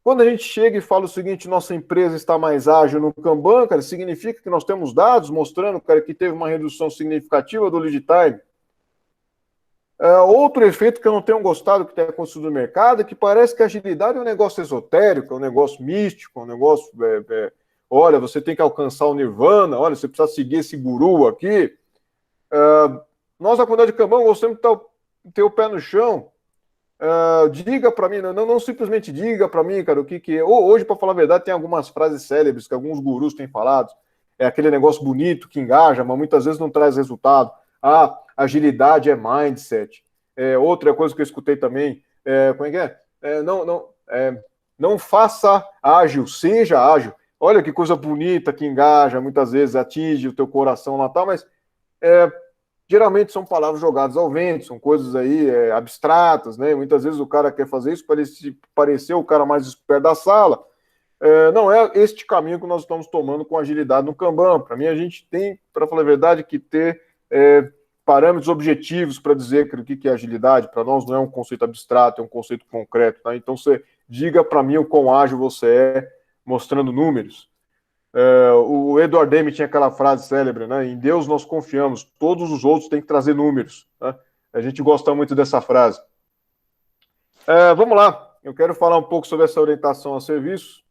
Quando a gente chega e fala o seguinte, nossa empresa está mais ágil no Kanban, cara, significa que nós temos dados mostrando, cara, que teve uma redução significativa do lead time. Outro efeito que eu não tenho gostado que tem acontecido no mercado é que parece que a agilidade é um negócio esotérico, é um negócio místico, é um negócio... olha, você tem que alcançar o nirvana, olha, você precisa seguir esse guru aqui. Nós, na comunidade de Kanban, gostamos de ter o pé no chão. Diga para mim, não simplesmente diga para mim, cara, o que é. Hoje, para falar a verdade, tem algumas frases célebres que alguns gurus têm falado. É aquele negócio bonito que engaja, mas muitas vezes não traz resultado. Agilidade é mindset. Outra coisa que eu escutei também, como é que é? Não faça ágil, seja ágil. Olha que coisa bonita que engaja, muitas vezes atinge o teu coração lá, tal, mas geralmente são palavras jogadas ao vento, são coisas aí abstratas, né? Muitas vezes o cara quer fazer isso para parecer o cara mais esperto da sala. Não é este caminho que nós estamos tomando com agilidade no Kanban. Para mim, a gente tem, para falar a verdade, que ter parâmetros objetivos para dizer o que é agilidade. Para nós não é um conceito abstrato, é um conceito concreto. Tá? Então, você diga para mim o quão ágil você é, mostrando números. O Edward Deming tinha aquela frase célebre, né? Em Deus nós confiamos, todos os outros têm que trazer números. Tá? A gente gosta muito dessa frase. Vamos lá, eu quero falar um pouco sobre essa orientação a serviços.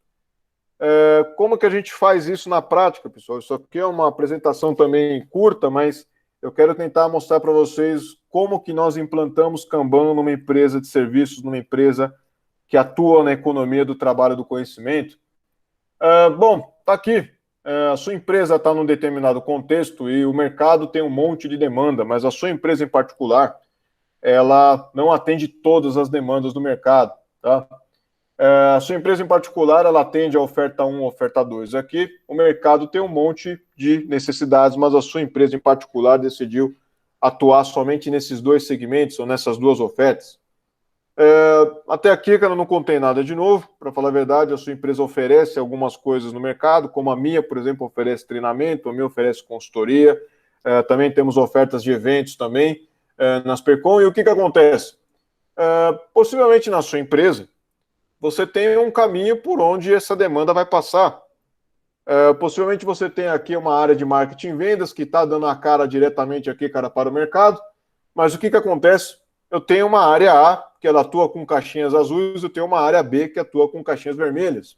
Como que a gente faz isso na prática, pessoal? Isso aqui é uma apresentação também curta, mas eu quero tentar mostrar para vocês como que nós implantamos Kanban numa empresa de serviços, numa empresa que atua na economia do trabalho do conhecimento. Bom, está aqui. A sua empresa está num determinado contexto e o mercado tem um monte de demanda, mas a sua empresa em particular, ela não atende todas as demandas do mercado. Tá? A sua empresa em particular, ela atende a oferta 1, a oferta 2. Aqui, o mercado tem um monte de necessidades, mas a sua empresa em particular decidiu atuar somente nesses dois segmentos ou nessas duas ofertas. Até aqui, cara, eu não contei nada de novo. Para falar a verdade, a sua empresa oferece algumas coisas no mercado, como a minha, por exemplo, oferece treinamento, a minha oferece consultoria, também temos ofertas de eventos também nas Percom. E o que acontece? Possivelmente na sua empresa, você tem um caminho por onde essa demanda vai passar. Possivelmente você tem aqui uma área de marketing e vendas que está dando a cara diretamente aqui, cara, para o mercado, mas o que acontece? Eu tenho uma área A, que ela atua com caixinhas azuis, eu tenho uma área B, que atua com caixinhas vermelhas.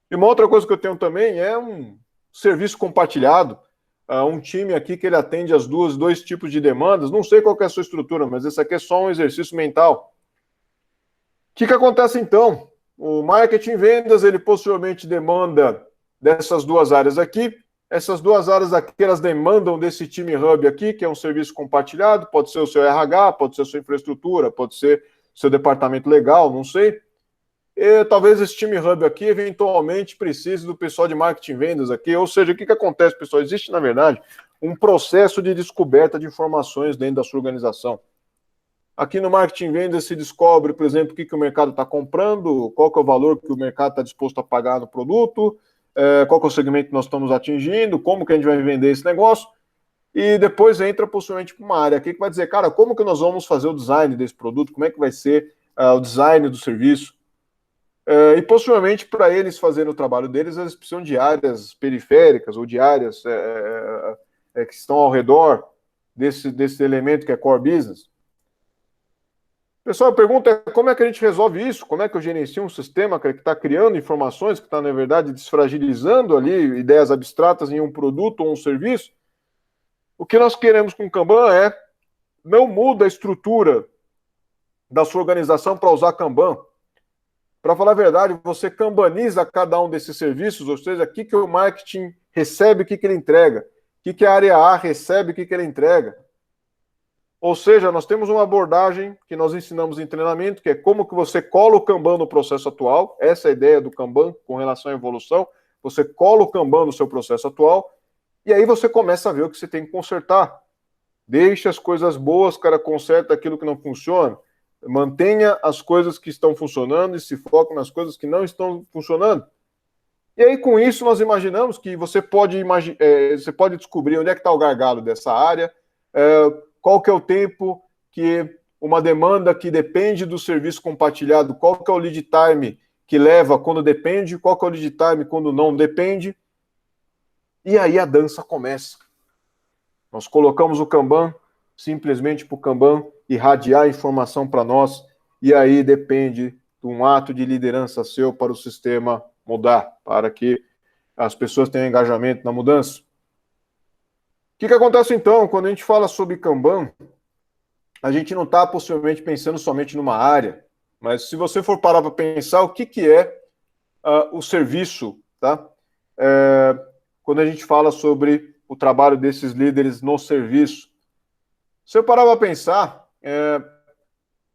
E uma outra coisa que eu tenho também é um serviço compartilhado, um time aqui que ele atende as dois tipos de demandas. Não sei qual que é a sua estrutura, mas esse aqui é só um exercício mental. O que acontece então? O marketing e vendas, ele possivelmente demanda dessas duas áreas aqui. Essas duas áreas aqui, elas demandam desse time hub aqui, que é um serviço compartilhado, pode ser o seu RH, pode ser a sua infraestrutura, pode ser o seu departamento legal, não sei. E talvez esse time hub aqui, eventualmente, precise do pessoal de marketing e vendas aqui. Ou seja, o que acontece, pessoal? Existe, na verdade, um processo de descoberta de informações dentro da sua organização. Aqui no marketing e vendas se descobre, por exemplo, o que o mercado está comprando, qual que é o valor que o mercado está disposto a pagar no produto, qual que é o segmento que nós estamos atingindo, como que a gente vai vender esse negócio, e depois entra possivelmente para uma área aqui que vai dizer, cara, como que nós vamos fazer o design desse produto, como é que vai ser o design do serviço. E possivelmente para eles fazerem o trabalho deles, eles precisam de áreas periféricas ou de áreas que estão ao redor desse elemento que é core business. Pessoal, a pergunta é como é que a gente resolve isso? Como é que eu gerencio um sistema que está criando informações, que está, na verdade, desfragilizando ali ideias abstratas em um produto ou um serviço? O que nós queremos com o Kanban é não muda a estrutura da sua organização para usar Kanban. Para falar a verdade, você kanbaniza cada um desses serviços, ou seja, o que o marketing recebe, o que ele entrega, o que a área A recebe, o que ele entrega. Ou seja, nós temos uma abordagem que nós ensinamos em treinamento, que é como que você cola o Kanban no processo atual. Essa é a ideia do Kanban com relação à evolução. Você cola o Kanban no seu processo atual e aí você começa a ver o que você tem que consertar. Deixa as coisas boas, cara, conserta aquilo que não funciona. Mantenha as coisas que estão funcionando e se foca nas coisas que não estão funcionando. E aí, com isso, nós imaginamos que você pode descobrir onde é que está o gargalo dessa área, qual que é o tempo que uma demanda que depende do serviço compartilhado, qual que é o lead time que leva quando depende, qual que é o lead time quando não depende. E aí a dança começa. Nós colocamos o Kanban simplesmente para o Kanban irradiar informação para nós, e aí depende de um ato de liderança seu para o sistema mudar, para que as pessoas tenham engajamento na mudança. O que acontece então quando a gente fala sobre Kanban? A gente não está possivelmente pensando somente numa área, mas se você for parar para pensar o que é o serviço, tá? Quando a gente fala sobre o trabalho desses líderes no serviço, se eu parar para pensar,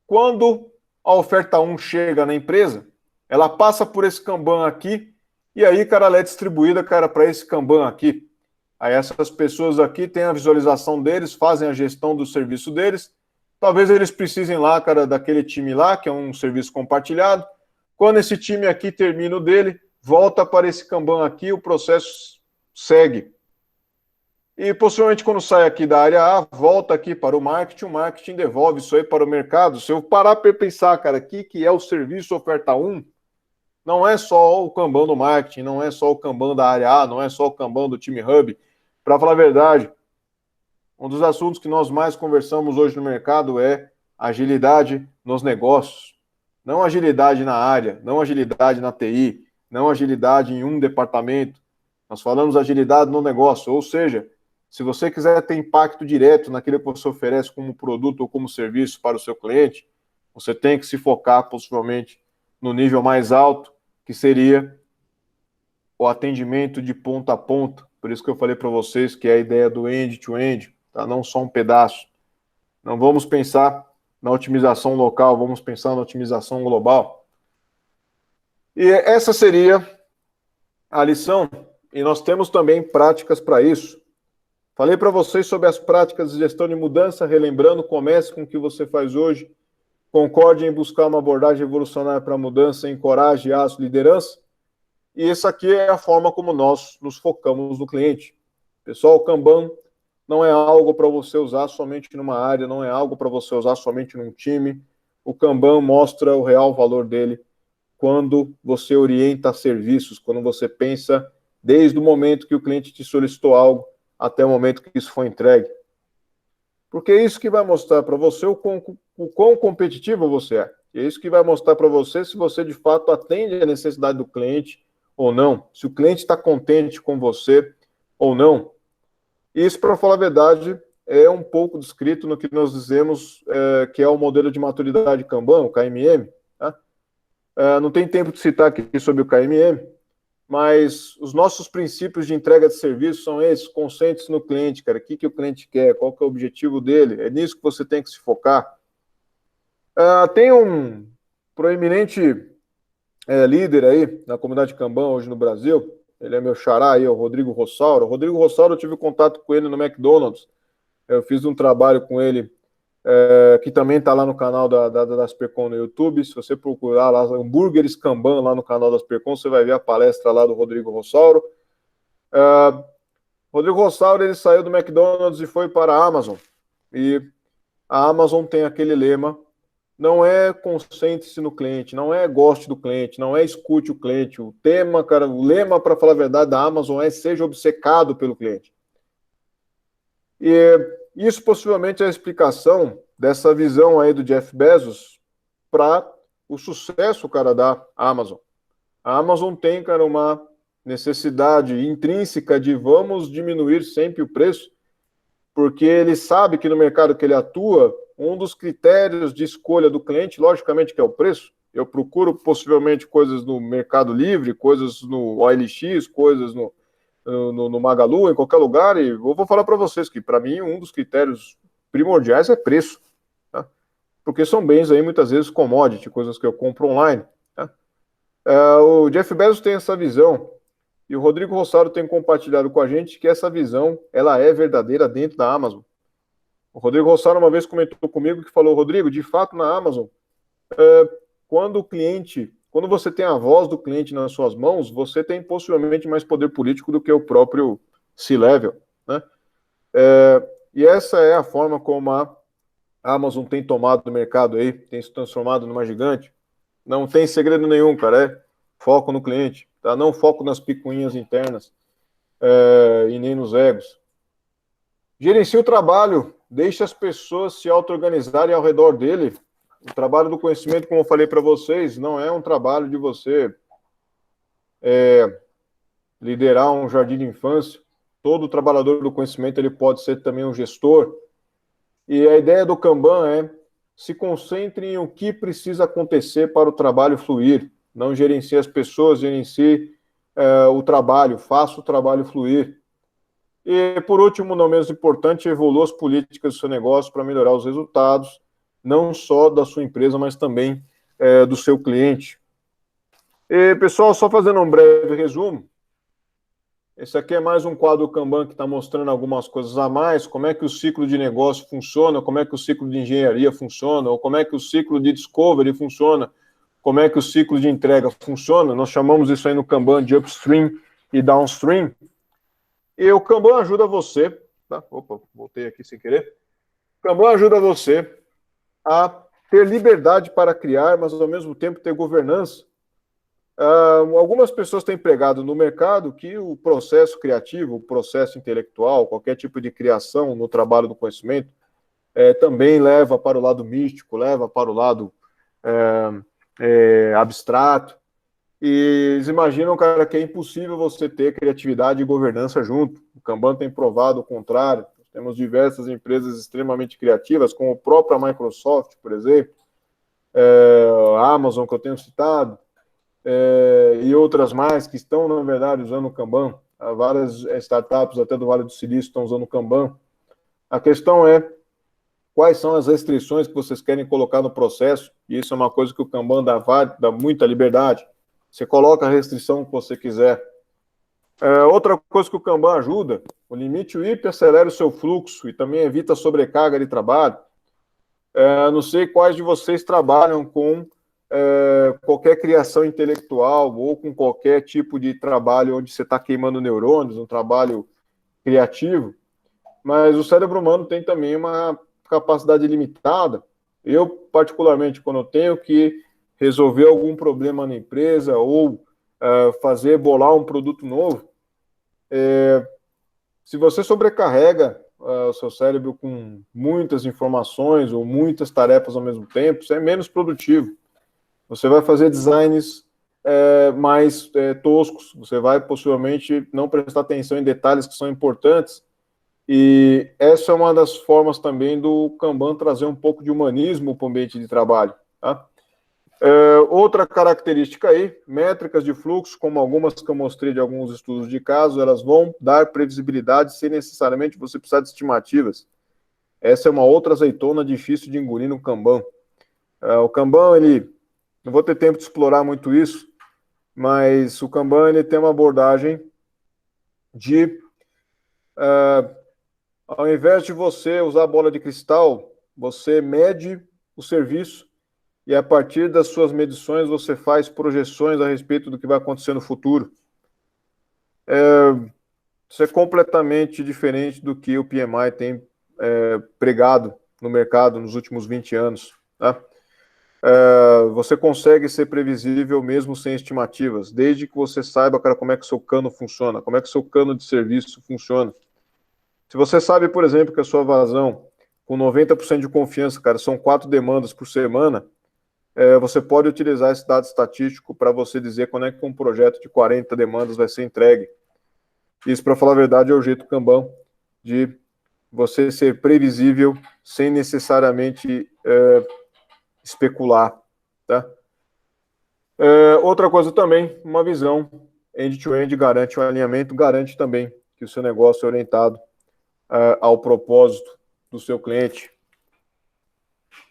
quando a oferta 1 chega na empresa, ela passa por esse Kanban aqui, e aí, cara, ela é distribuída, cara, para esse Kanban aqui. Aí essas pessoas aqui têm a visualização deles, fazem a gestão do serviço deles. Talvez eles precisem lá, cara, daquele time lá, que é um serviço compartilhado. Quando esse time aqui termina o dele, volta para esse Kanban aqui, o processo segue. E possivelmente quando sai aqui da área A, volta aqui para o marketing devolve isso aí para o mercado. Se eu parar para pensar, cara, aqui que é o serviço oferta 1, não é só o Kanban do marketing, não é só o Kanban da área A, não é só o Kanban do time Hub. Para falar a verdade, um dos assuntos que nós mais conversamos hoje no mercado é agilidade nos negócios. Não agilidade na área, não agilidade na TI, não agilidade em um departamento. Nós falamos agilidade no negócio, ou seja, se você quiser ter impacto direto naquilo que você oferece como produto ou como serviço para o seu cliente, você tem que se focar possivelmente no nível mais alto, que seria o atendimento de ponta a ponta. Por isso que eu falei para vocês que é a ideia do end-to-end, tá? Não só um pedaço. Não vamos pensar na otimização local, vamos pensar na otimização global. E essa seria a lição, e nós temos também práticas para isso. Falei para vocês sobre as práticas de gestão de mudança, relembrando, comece com o que você faz hoje, concorde em buscar uma abordagem evolucionária para a mudança, encoraje a liderança, e essa aqui é a forma como nós nos focamos no cliente. Pessoal, o Kanban não é algo para você usar somente numa área, não é algo para você usar somente num time. O Kanban mostra o real valor dele quando você orienta serviços, quando você pensa desde o momento que o cliente te solicitou algo até o momento que isso foi entregue. Porque é isso que vai mostrar para você o quão competitivo você é. É isso que vai mostrar para você se você de fato atende a necessidade do cliente ou não, se o cliente está contente com você ou não. Isso, para falar a verdade, é um pouco descrito no que nós dizemos que é o modelo de maturidade Kanban, o KMM. Tá? Não tem tempo de citar aqui sobre o KMM, mas os nossos princípios de entrega de serviço são esses: concentre-se no cliente, cara. O que o cliente quer? Qual que é o objetivo dele? É nisso que você tem que se focar. Tem um proeminente líder aí na comunidade Kanban hoje no Brasil. Ele é meu xará aí, o Rodrigo Rossauro. O Rodrigo Rossauro, eu tive contato com ele no McDonald's. Eu fiz um trabalho com ele, que também está lá no canal da Aspercom no YouTube. Se você procurar lá, Hambúrgueres Kanban, lá no canal da Aspercom, você vai ver a palestra lá do Rodrigo Rossauro. Rodrigo Rossauro, ele saiu do McDonald's e foi para a Amazon. E a Amazon tem aquele lema: não é concentre-se no cliente, não é goste do cliente, não é escute o cliente. O tema, cara, o lema, para falar a verdade, da Amazon é seja obcecado pelo cliente. E isso possivelmente é a explicação dessa visão aí do Jeff Bezos para o sucesso, cara, da Amazon. A Amazon tem, cara, uma necessidade intrínseca de vamos diminuir sempre o preço, porque ele sabe que no mercado que ele atua, um dos critérios de escolha do cliente, logicamente, que é o preço. Eu procuro possivelmente coisas no Mercado Livre, coisas no OLX, coisas no Magalu, em qualquer lugar, e eu vou falar para vocês que, para mim, um dos critérios primordiais é preço, tá? Porque são bens aí, muitas vezes, commodity, coisas que eu compro online, tá? O Jeff Bezos tem essa visão, e o Rodrigo Rossaro tem compartilhado com a gente que essa visão, ela é verdadeira dentro da Amazon. O Rodrigo Rossaro uma vez comentou comigo que falou, Rodrigo, de fato, na Amazon, quando você tem a voz do cliente nas suas mãos, você tem possivelmente mais poder político do que o próprio C-Level, né? E essa é a forma como a Amazon tem tomado o mercado aí, tem se transformado numa gigante. Não tem segredo nenhum, cara, é foco no cliente, tá? Não foco nas picuinhas internas e nem nos egos. Gerencie o trabalho, deixe as pessoas se auto-organizarem ao redor dele. O trabalho do conhecimento, como eu falei para vocês, não é um trabalho de você liderar um jardim de infância. Todo trabalhador do conhecimento ele pode ser também um gestor. E a ideia do Kanban é se concentre em o que precisa acontecer para o trabalho fluir. Não gerencie as pessoas, gerencie o trabalho, faça o trabalho fluir. E, por último, não menos importante, evolua as políticas do seu negócio para melhorar os resultados, não só da sua empresa, mas também do seu cliente. E, pessoal, só fazendo um breve resumo, esse aqui é mais um quadro Kanban que está mostrando algumas coisas a mais, como é que o ciclo de negócio funciona, como é que o ciclo de engenharia funciona, ou como é que o ciclo de discovery funciona, como é que o ciclo de entrega funciona. Nós chamamos isso aí no Kanban de upstream e downstream. E o Kanban ajuda você, tá? Opa, voltei aqui sem querer. O Kanban ajuda você a ter liberdade para criar, mas ao mesmo tempo ter governança. Algumas pessoas têm pregado no mercado que o processo criativo, o processo intelectual, qualquer tipo de criação no trabalho do conhecimento, também leva para o lado místico, leva para o lado abstrato. E eles imaginam, cara, que é impossível você ter criatividade e governança junto. O Kanban tem provado o contrário. Temos diversas empresas extremamente criativas, como a própria Microsoft, por exemplo, a Amazon, que eu tenho citado, e outras mais que estão, na verdade, usando o Kanban. Há várias startups, até do Vale do Silício, estão usando o Kanban. A questão é quais são as restrições que vocês querem colocar no processo, e isso é uma coisa que o Kanban dá muita liberdade. Você coloca a restrição que você quiser. Outra coisa que o Kanban ajuda, o limite WIP acelera o seu fluxo e também evita a sobrecarga de trabalho. Não sei quais de vocês trabalham com qualquer criação intelectual ou com qualquer tipo de trabalho onde você está queimando neurônios, um trabalho criativo, mas o cérebro humano tem também uma capacidade limitada. Eu, particularmente, quando eu tenho que resolver algum problema na empresa ou bolar um produto novo, se você sobrecarrega o seu cérebro com muitas informações ou muitas tarefas ao mesmo tempo, você é menos produtivo. Você vai fazer designs mais toscos, você vai possivelmente não prestar atenção em detalhes que são importantes, e essa é uma das formas também do Kanban trazer um pouco de humanismo para o ambiente de trabalho, tá? Outra característica aí, métricas de fluxo, como algumas que eu mostrei de alguns estudos de caso, elas vão dar previsibilidade sem necessariamente você precisar de estimativas. Essa é uma outra azeitona difícil de engolir no Kanban. O Kanban, não vou ter tempo de explorar muito isso, mas o Kanban ele tem uma abordagem de, ao invés de você usar a bola de cristal, você mede o serviço e a partir das suas medições você faz projeções a respeito do que vai acontecer no futuro. Isso é completamente diferente do que o PMI tem pregado no mercado nos últimos 20 anos. Tá? você consegue ser previsível mesmo sem estimativas, desde que você saiba, cara, como é que o seu cano funciona, como é que o seu cano de serviço funciona. Se você sabe, por exemplo, que a sua vazão, com 90% de confiança, cara, são 4 demandas por semana, você pode utilizar esse dado estatístico para você dizer quando é que um projeto de 40 demandas vai ser entregue. Isso, para falar a verdade, é o jeito Kanban de você ser previsível sem necessariamente especular, tá? Outra coisa também, uma visão end-to-end garante um alinhamento, garante também que o seu negócio é orientado ao propósito do seu cliente.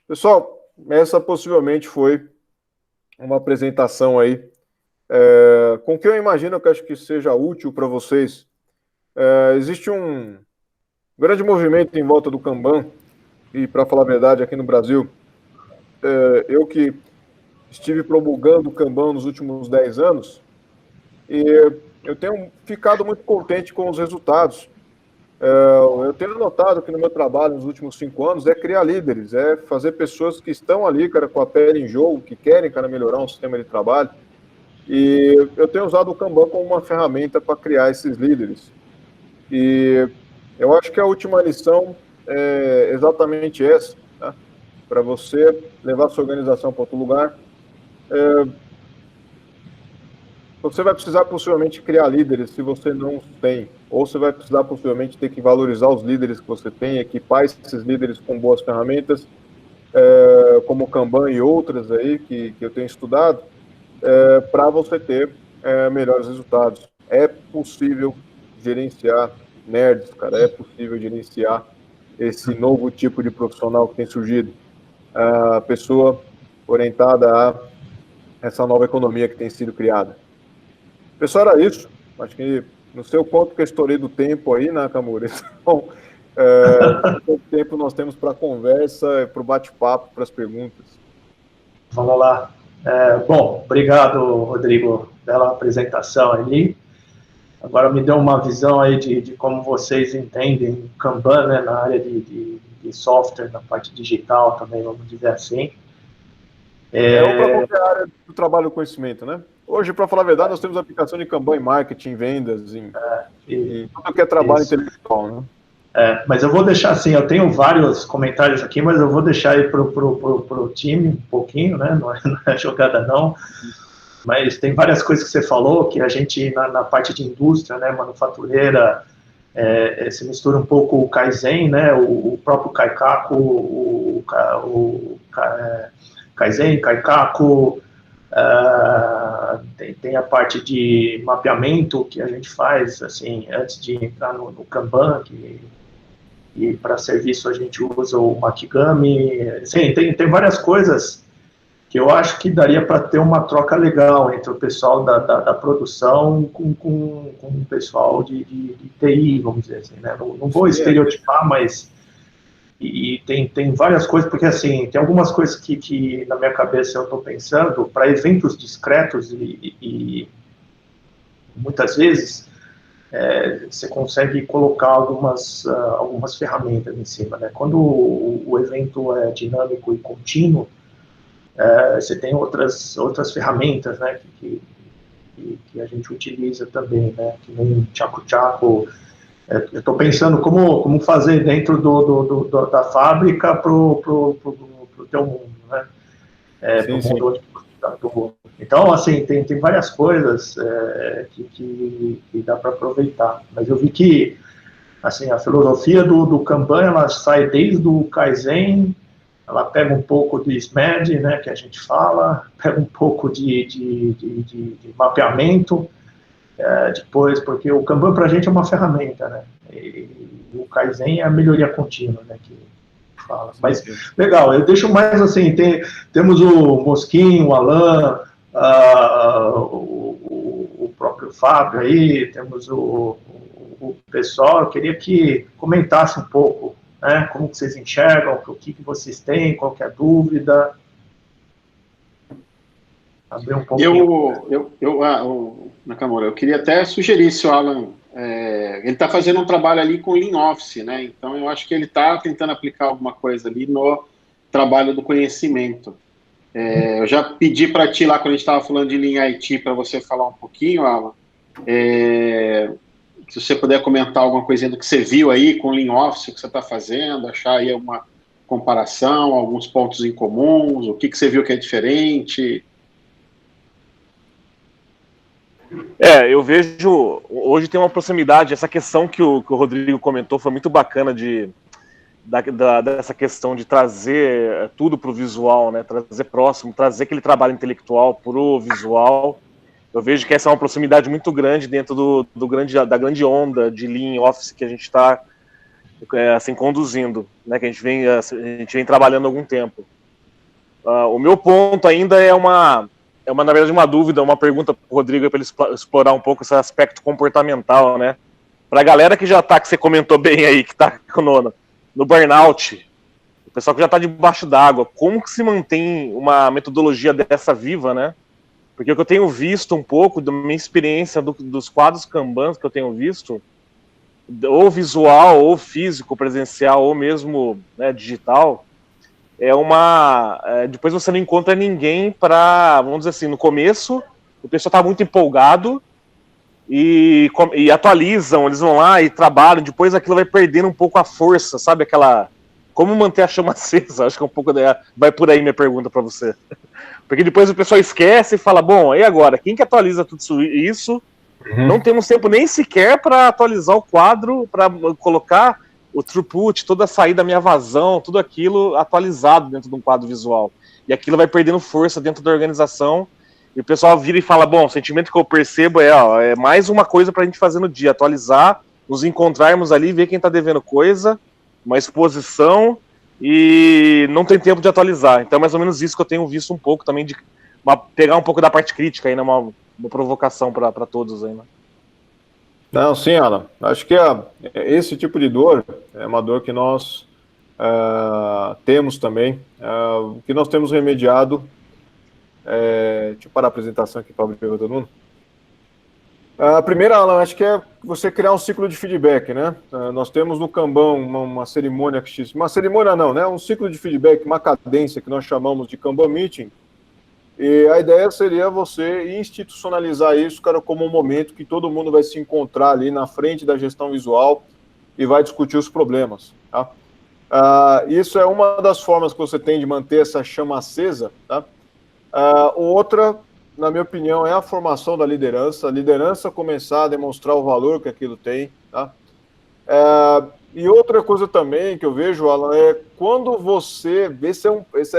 Pessoal, essa possivelmente foi uma apresentação aí com que eu imagino que acho que seja útil para vocês. Existe um grande movimento em volta do Kanban, e para falar a verdade, aqui no Brasil, eu que estive promulgando o Kanban nos últimos 10 anos, e eu tenho ficado muito contente com os resultados. Eu tenho notado que no meu trabalho nos últimos 5 anos é criar líderes, é fazer pessoas que estão ali, cara, com a pele em jogo, que querem, cara, melhorar um sistema de trabalho. E eu tenho usado o Kanban como uma ferramenta para criar esses líderes. E eu acho que a última lição é exatamente essa, tá? Para você levar a sua organização para outro lugar. Você vai precisar possivelmente criar líderes se você não os tem, ou você vai precisar possivelmente ter que valorizar os líderes que você tem, equipar esses líderes com boas ferramentas, como o Kanban e outras aí que eu tenho estudado, para você ter melhores resultados. É possível gerenciar nerds, cara, é possível gerenciar esse novo tipo de profissional que tem surgido, a pessoa orientada a essa nova economia que tem sido criada. Pessoal, era isso. Acho que no seu ponto que eu estourei do tempo aí, né, Camura? Então, quanto tempo nós temos para a conversa, para o bate-papo, para as perguntas? Vamos lá. Bom, obrigado, Rodrigo, pela apresentação ali. Agora me deu uma visão aí de como vocês entendem Kanban, né, na área de software, na parte digital também, vamos dizer assim. Ou para qualquer área do trabalho do conhecimento, né? Hoje, para falar a verdade, nós temos aplicação de Kanban em marketing, vendas, em tudo que é trabalho intelectual, né? Mas eu vou deixar assim, eu tenho vários comentários aqui, mas eu vou deixar aí pro time um pouquinho, né? Não é jogada não. Mas tem várias coisas que você falou, que a gente, na parte de indústria, né, manufatureira, se mistura um pouco o Kaizen, né, o próprio Kaikaku, o Kaizen, Kaikaku, tem a parte de mapeamento que a gente faz, assim, antes de entrar no Kanban, e para serviço a gente usa o Makigami. Sim, tem várias coisas que eu acho que daria para ter uma troca legal entre o pessoal da produção com o pessoal de TI, vamos dizer assim, né? Não vou estereotipar, mas tem várias coisas, porque assim, tem algumas coisas que na minha cabeça eu estou pensando, para eventos discretos e muitas vezes você consegue colocar algumas ferramentas em cima, né? Quando o evento é dinâmico e contínuo, você tem outras ferramentas, né, que a gente utiliza também, né, que nem Chaco. Eu estou pensando como fazer dentro da fábrica para o teu mundo, né, para o mundo onde do mundo. Então, assim, tem várias coisas que dá para aproveitar, mas eu vi que, assim, a filosofia do Kanban, ela sai desde o Kaizen. Ela pega um pouco de SMED, né, que a gente fala, pega um pouco de mapeamento, depois, porque o Kanban para a gente é uma ferramenta, né, e o Kaizen é a melhoria contínua, né, que fala. Mas, legal, eu deixo mais assim, temos o Mosquinho, o Alan, o próprio Fábio aí, temos o pessoal. Eu queria que comentasse um pouco, né, como que vocês enxergam, o que vocês têm, qualquer dúvida. Abrir um pouquinho. Nakamura, eu queria até sugerir se o Alan, ele está fazendo um trabalho ali com Lean Office, né, então eu acho que ele está tentando aplicar alguma coisa ali no trabalho do conhecimento. Eu já pedi para ti lá, quando a gente estava falando de Lean IT, para você falar um pouquinho, Alan. Se você puder comentar alguma coisinha do que você viu aí com o Lean Office, o que você está fazendo, achar aí uma comparação, alguns pontos em comuns, o que você viu que é diferente. Eu vejo, hoje tem uma proximidade, essa questão que o Rodrigo comentou foi muito bacana dessa questão de trazer tudo para o visual, né? Trazer próximo, trazer aquele trabalho intelectual para o visual. Eu vejo que essa é uma proximidade muito grande dentro da grande onda de Lean Office que a gente está assim, conduzindo, né? Que a gente vem trabalhando há algum tempo. O meu ponto ainda na verdade, uma dúvida, uma pergunta para o Rodrigo para ele explorar um pouco esse aspecto comportamental, né? Para a galera que já está, que você comentou bem aí, que está no burnout, o pessoal que já está debaixo d'água, como que se mantém uma metodologia dessa viva, né? Porque o que eu tenho visto um pouco da minha experiência dos quadros Kanban que eu tenho visto, ou visual, ou físico, presencial, ou mesmo, né, digital, depois você não encontra ninguém para, vamos dizer assim, no começo o pessoal está muito empolgado e atualizam, eles vão lá e trabalham, depois aquilo vai perdendo um pouco a força, sabe, como manter a chama acesa, acho que é um pouco, vai por aí minha pergunta para você, porque depois o pessoal esquece e fala, bom, e agora, quem que atualiza tudo isso? Não temos tempo nem sequer para atualizar o quadro, para colocar o throughput, toda a saída, minha vazão, tudo aquilo atualizado dentro de um quadro visual. E aquilo vai perdendo força dentro da organização, e o pessoal vira e fala, bom, o sentimento que eu percebo é mais uma coisa para a gente fazer no dia, atualizar, nos encontrarmos ali, ver quem está devendo coisa, uma exposição, e não tem tempo de atualizar. Então é mais ou menos isso que eu tenho visto um pouco também, de pegar um pouco da parte crítica aí, né, uma provocação para todos aí, né? Não, sim, Alan. Acho que esse tipo de dor é uma dor que nós temos também, que nós temos remediado. Deixa eu parar a apresentação aqui para abrir para todo mundo. A primeira, Alan, acho que é você criar um ciclo de feedback, né? Nós temos no Kanban uma cerimônia, uma cerimônia não, né? Um ciclo de feedback, uma cadência que nós chamamos de Kanban Meeting. E a ideia seria você institucionalizar isso, cara, como um momento que todo mundo vai se encontrar ali na frente da gestão visual e vai discutir os problemas, tá? Isso é uma das formas que você tem de manter essa chama acesa, tá? Outra, na minha opinião, é a formação da liderança. A liderança começar a demonstrar o valor que aquilo tem, tá? E outra coisa também que eu vejo, Alan, é quando você vê,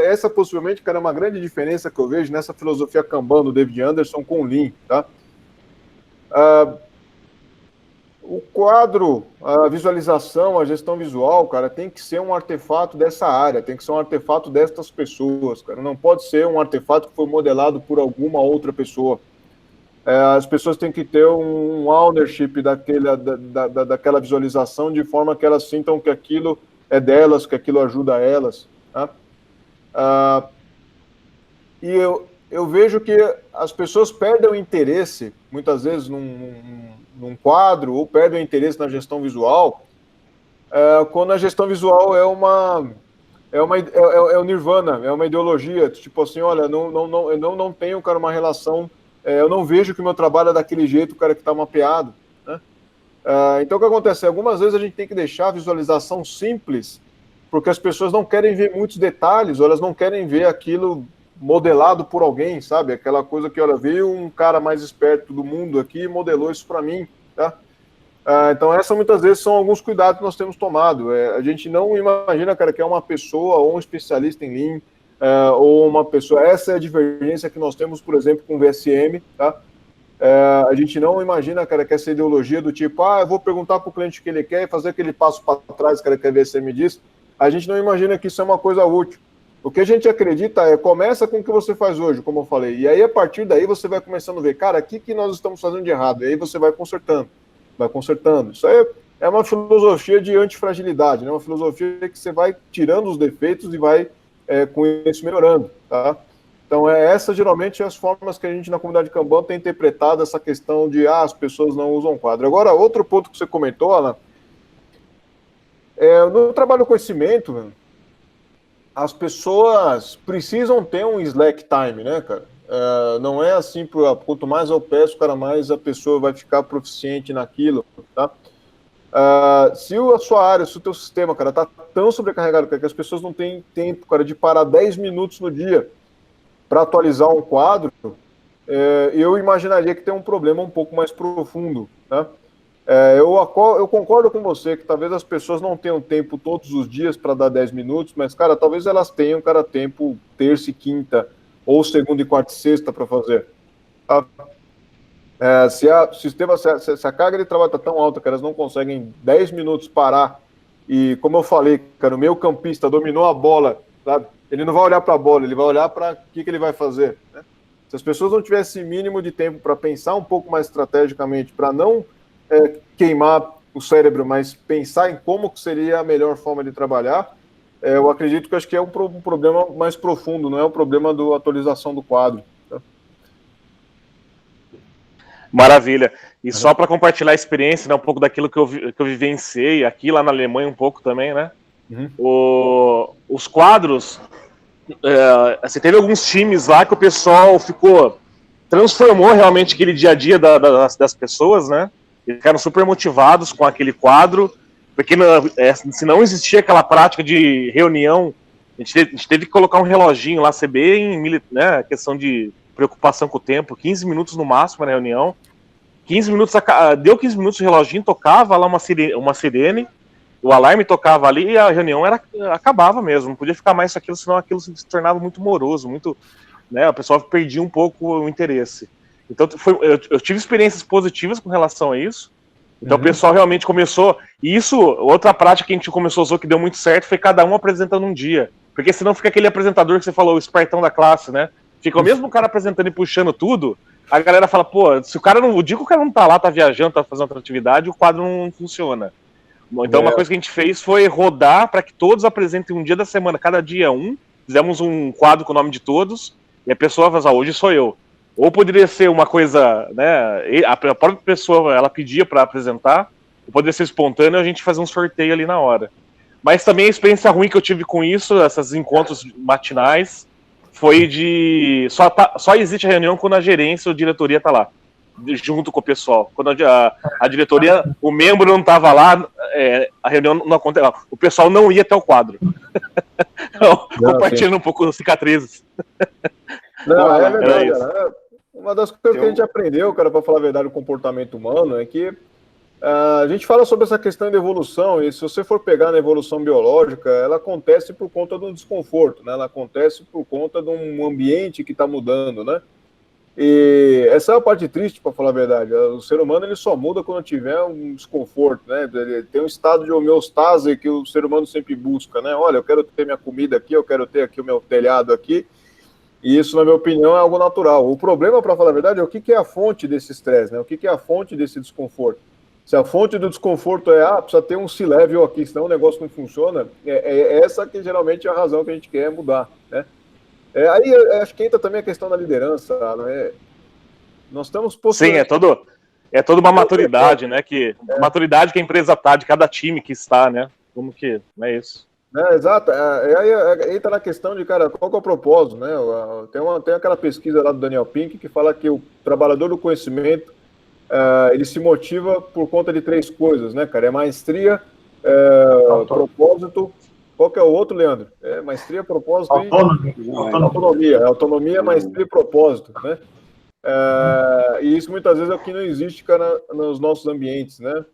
essa possivelmente, cara, é uma grande diferença que eu vejo nessa filosofia Kanban do David Anderson com o Lean, tá? O quadro, a visualização, a gestão visual, cara, tem que ser um artefato dessa área, tem que ser um artefato destas pessoas, cara. Não pode ser um artefato que foi modelado por alguma outra pessoa. As pessoas têm que ter um ownership daquela visualização, de forma que elas sintam que aquilo é delas, que aquilo ajuda elas, tá? E eu vejo que as pessoas perdem o interesse, muitas vezes, num quadro, ou perdem o interesse na gestão visual, quando a gestão visual é o nirvana, é uma ideologia, tipo assim, olha, eu não tenho, cara, uma relação, eu não vejo que o meu trabalho é daquele jeito, o cara que está mapeado, né? Então o que acontece? Algumas vezes a gente tem que deixar a visualização simples, porque as pessoas não querem ver muitos detalhes, ou elas não querem ver aquilo modelado por alguém, sabe? Aquela coisa que, olha, veio um cara mais esperto do mundo aqui e modelou isso para mim, tá? Então essas muitas vezes são alguns cuidados que nós temos tomado. A gente não imagina, cara, que é uma pessoa ou um especialista em Lean, ou uma pessoa. Essa é a divergência que nós temos, por exemplo, com o VSM, tá? A gente não imagina, cara, que essa ideologia do tipo, eu vou perguntar para o cliente o que ele quer e fazer aquele passo para trás, cara, que a VSM diz. A gente não imagina que isso é uma coisa útil. O que a gente acredita começa com o que você faz hoje, como eu falei, e aí a partir daí você vai começando a ver, cara, o que nós estamos fazendo de errado? E aí você vai consertando. Isso aí é uma filosofia de antifragilidade, né? Uma filosofia que você vai tirando os defeitos e vai com isso melhorando, tá? Então essas geralmente as formas que a gente na comunidade Kanban tem interpretado essa questão de as pessoas não usam quadro. Agora, outro ponto que você comentou, Alan, no trabalho com conhecimento, as pessoas precisam ter um slack time, né, cara? Não é assim, quanto mais eu peço, cara, mais a pessoa vai ficar proficiente naquilo, tá? Se a sua área, se o teu sistema, cara, tá tão sobrecarregado, cara, que as pessoas não têm tempo, cara, de parar 10 minutos no dia para atualizar um quadro, eu imaginaria que tem um problema um pouco mais profundo, tá? Eu concordo com você que talvez as pessoas não tenham tempo todos os dias para dar 10 minutos, mas, cara, talvez elas tenham, cara, tempo terça e quinta, ou segunda e quarta e sexta para fazer. Tá? Se a carga de trabalho está tão alta que elas não conseguem 10 minutos parar, e como eu falei, cara, o meio campista dominou a bola, sabe? Ele não vai olhar para a bola, ele vai olhar para o que ele vai fazer, né? Se as pessoas não tivessem esse mínimo de tempo para pensar um pouco mais estrategicamente, para não queimar o cérebro, mas pensar em como que seria a melhor forma de trabalhar, eu acredito que acho que é um problema mais profundo, não é o problema da atualização do quadro. Tá? Maravilha. E só para compartilhar a experiência, né, um pouco daquilo que eu vivenciei aqui, lá na Alemanha, um pouco também, né? Os quadros, assim, teve alguns times lá que o pessoal transformou realmente aquele dia a dia das pessoas, né? Eles ficaram super motivados com aquele quadro, porque se não existia aquela prática de reunião, a gente teve que colocar um reloginho lá, ser bem, né, questão de preocupação com o tempo, 15 minutos no máximo na reunião, 15 minutos, deu 15 minutos, o reloginho tocava lá uma sirene, o alarme tocava ali e a reunião acabava mesmo, não podia ficar mais com aquilo, senão aquilo se tornava muito moroso, muito, né, o pessoal perdia um pouco o interesse. Então eu tive experiências positivas com relação a isso. Então o pessoal realmente começou. E isso, outra prática que a gente começou a usar que deu muito certo foi cada um apresentando um dia. Porque senão fica aquele apresentador que você falou, o espertão da classe, né? Fica o mesmo cara apresentando e puxando tudo. A galera fala, pô, se o dia que o cara não tá lá, tá viajando, tá fazendo outra atividade, o quadro não funciona. Então uma coisa que a gente fez foi rodar para que todos apresentem um dia da semana, cada dia um. Fizemos um quadro com o nome de todos. E a pessoa vai falar, hoje sou eu. Ou poderia ser uma coisa, né, a própria pessoa, ela pedia para apresentar, ou poderia ser espontâneo, a gente fazer um sorteio ali na hora. Mas também a experiência ruim que eu tive com isso, esses encontros matinais, foi de... Só existe a reunião quando a gerência ou a diretoria tá lá, junto com o pessoal. Quando a diretoria, o membro não tava lá, a reunião não aconteceu, o pessoal não ia até o quadro. Então, compartilhando um pouco das cicatrizes. Não, é verdade, cara. Uma das coisas que a gente aprendeu, cara, para falar a verdade, o comportamento humano, é que a gente fala sobre essa questão de evolução, e se você for pegar na evolução biológica, ela acontece por conta do desconforto, né? Ela acontece por conta de um ambiente que está mudando, né? E essa é a parte triste, para falar a verdade. O ser humano ele só muda quando tiver um desconforto, né? Ele tem um estado de homeostase que o ser humano sempre busca, né? Olha, eu quero ter minha comida aqui, eu quero ter aqui o meu telhado aqui. E isso, na minha opinião, é algo natural. O problema, para falar a verdade, é o que é a fonte desse estresse, né? O que é a fonte desse desconforto. Se a fonte do desconforto precisa ter um C-level aqui, senão o negócio não funciona, essa que geralmente é a razão que a gente quer mudar, né? Aí acho que entra também a questão da liderança, né? Nós estamos... Sim, é toda uma maturidade, né? Maturidade que a empresa tá, de cada time que está, né? Como que não é isso? Exato, aí entra na questão de, cara, qual que é o propósito, né? Tem aquela pesquisa lá do Daniel Pink que fala que o trabalhador do conhecimento, ele se motiva por conta de 3 coisas, né, cara? É maestria, propósito, qual que é o outro, Leandro? Maestria, propósito e autonomia. Autonomia, maestria e propósito, né? E isso muitas vezes é o que não existe, cara, nos nossos ambientes, né?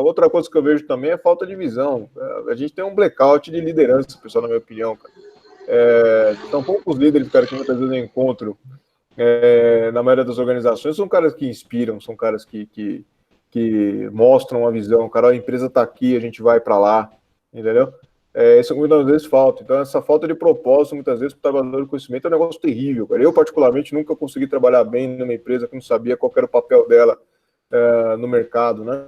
Outra coisa que eu vejo também é falta de visão. A gente tem um blackout de liderança, pessoal, na minha opinião, cara. São poucos líderes, cara, que muitas vezes eu encontro na maioria das organizações, são caras que inspiram, são caras que mostram a visão, cara, a empresa tá aqui, a gente vai para lá, entendeu? Isso muitas vezes falta. Então, essa falta de propósito, muitas vezes, para o trabalhador do conhecimento é um negócio terrível, cara. Eu, particularmente, nunca consegui trabalhar bem numa empresa que não sabia qual era o papel dela no mercado, né?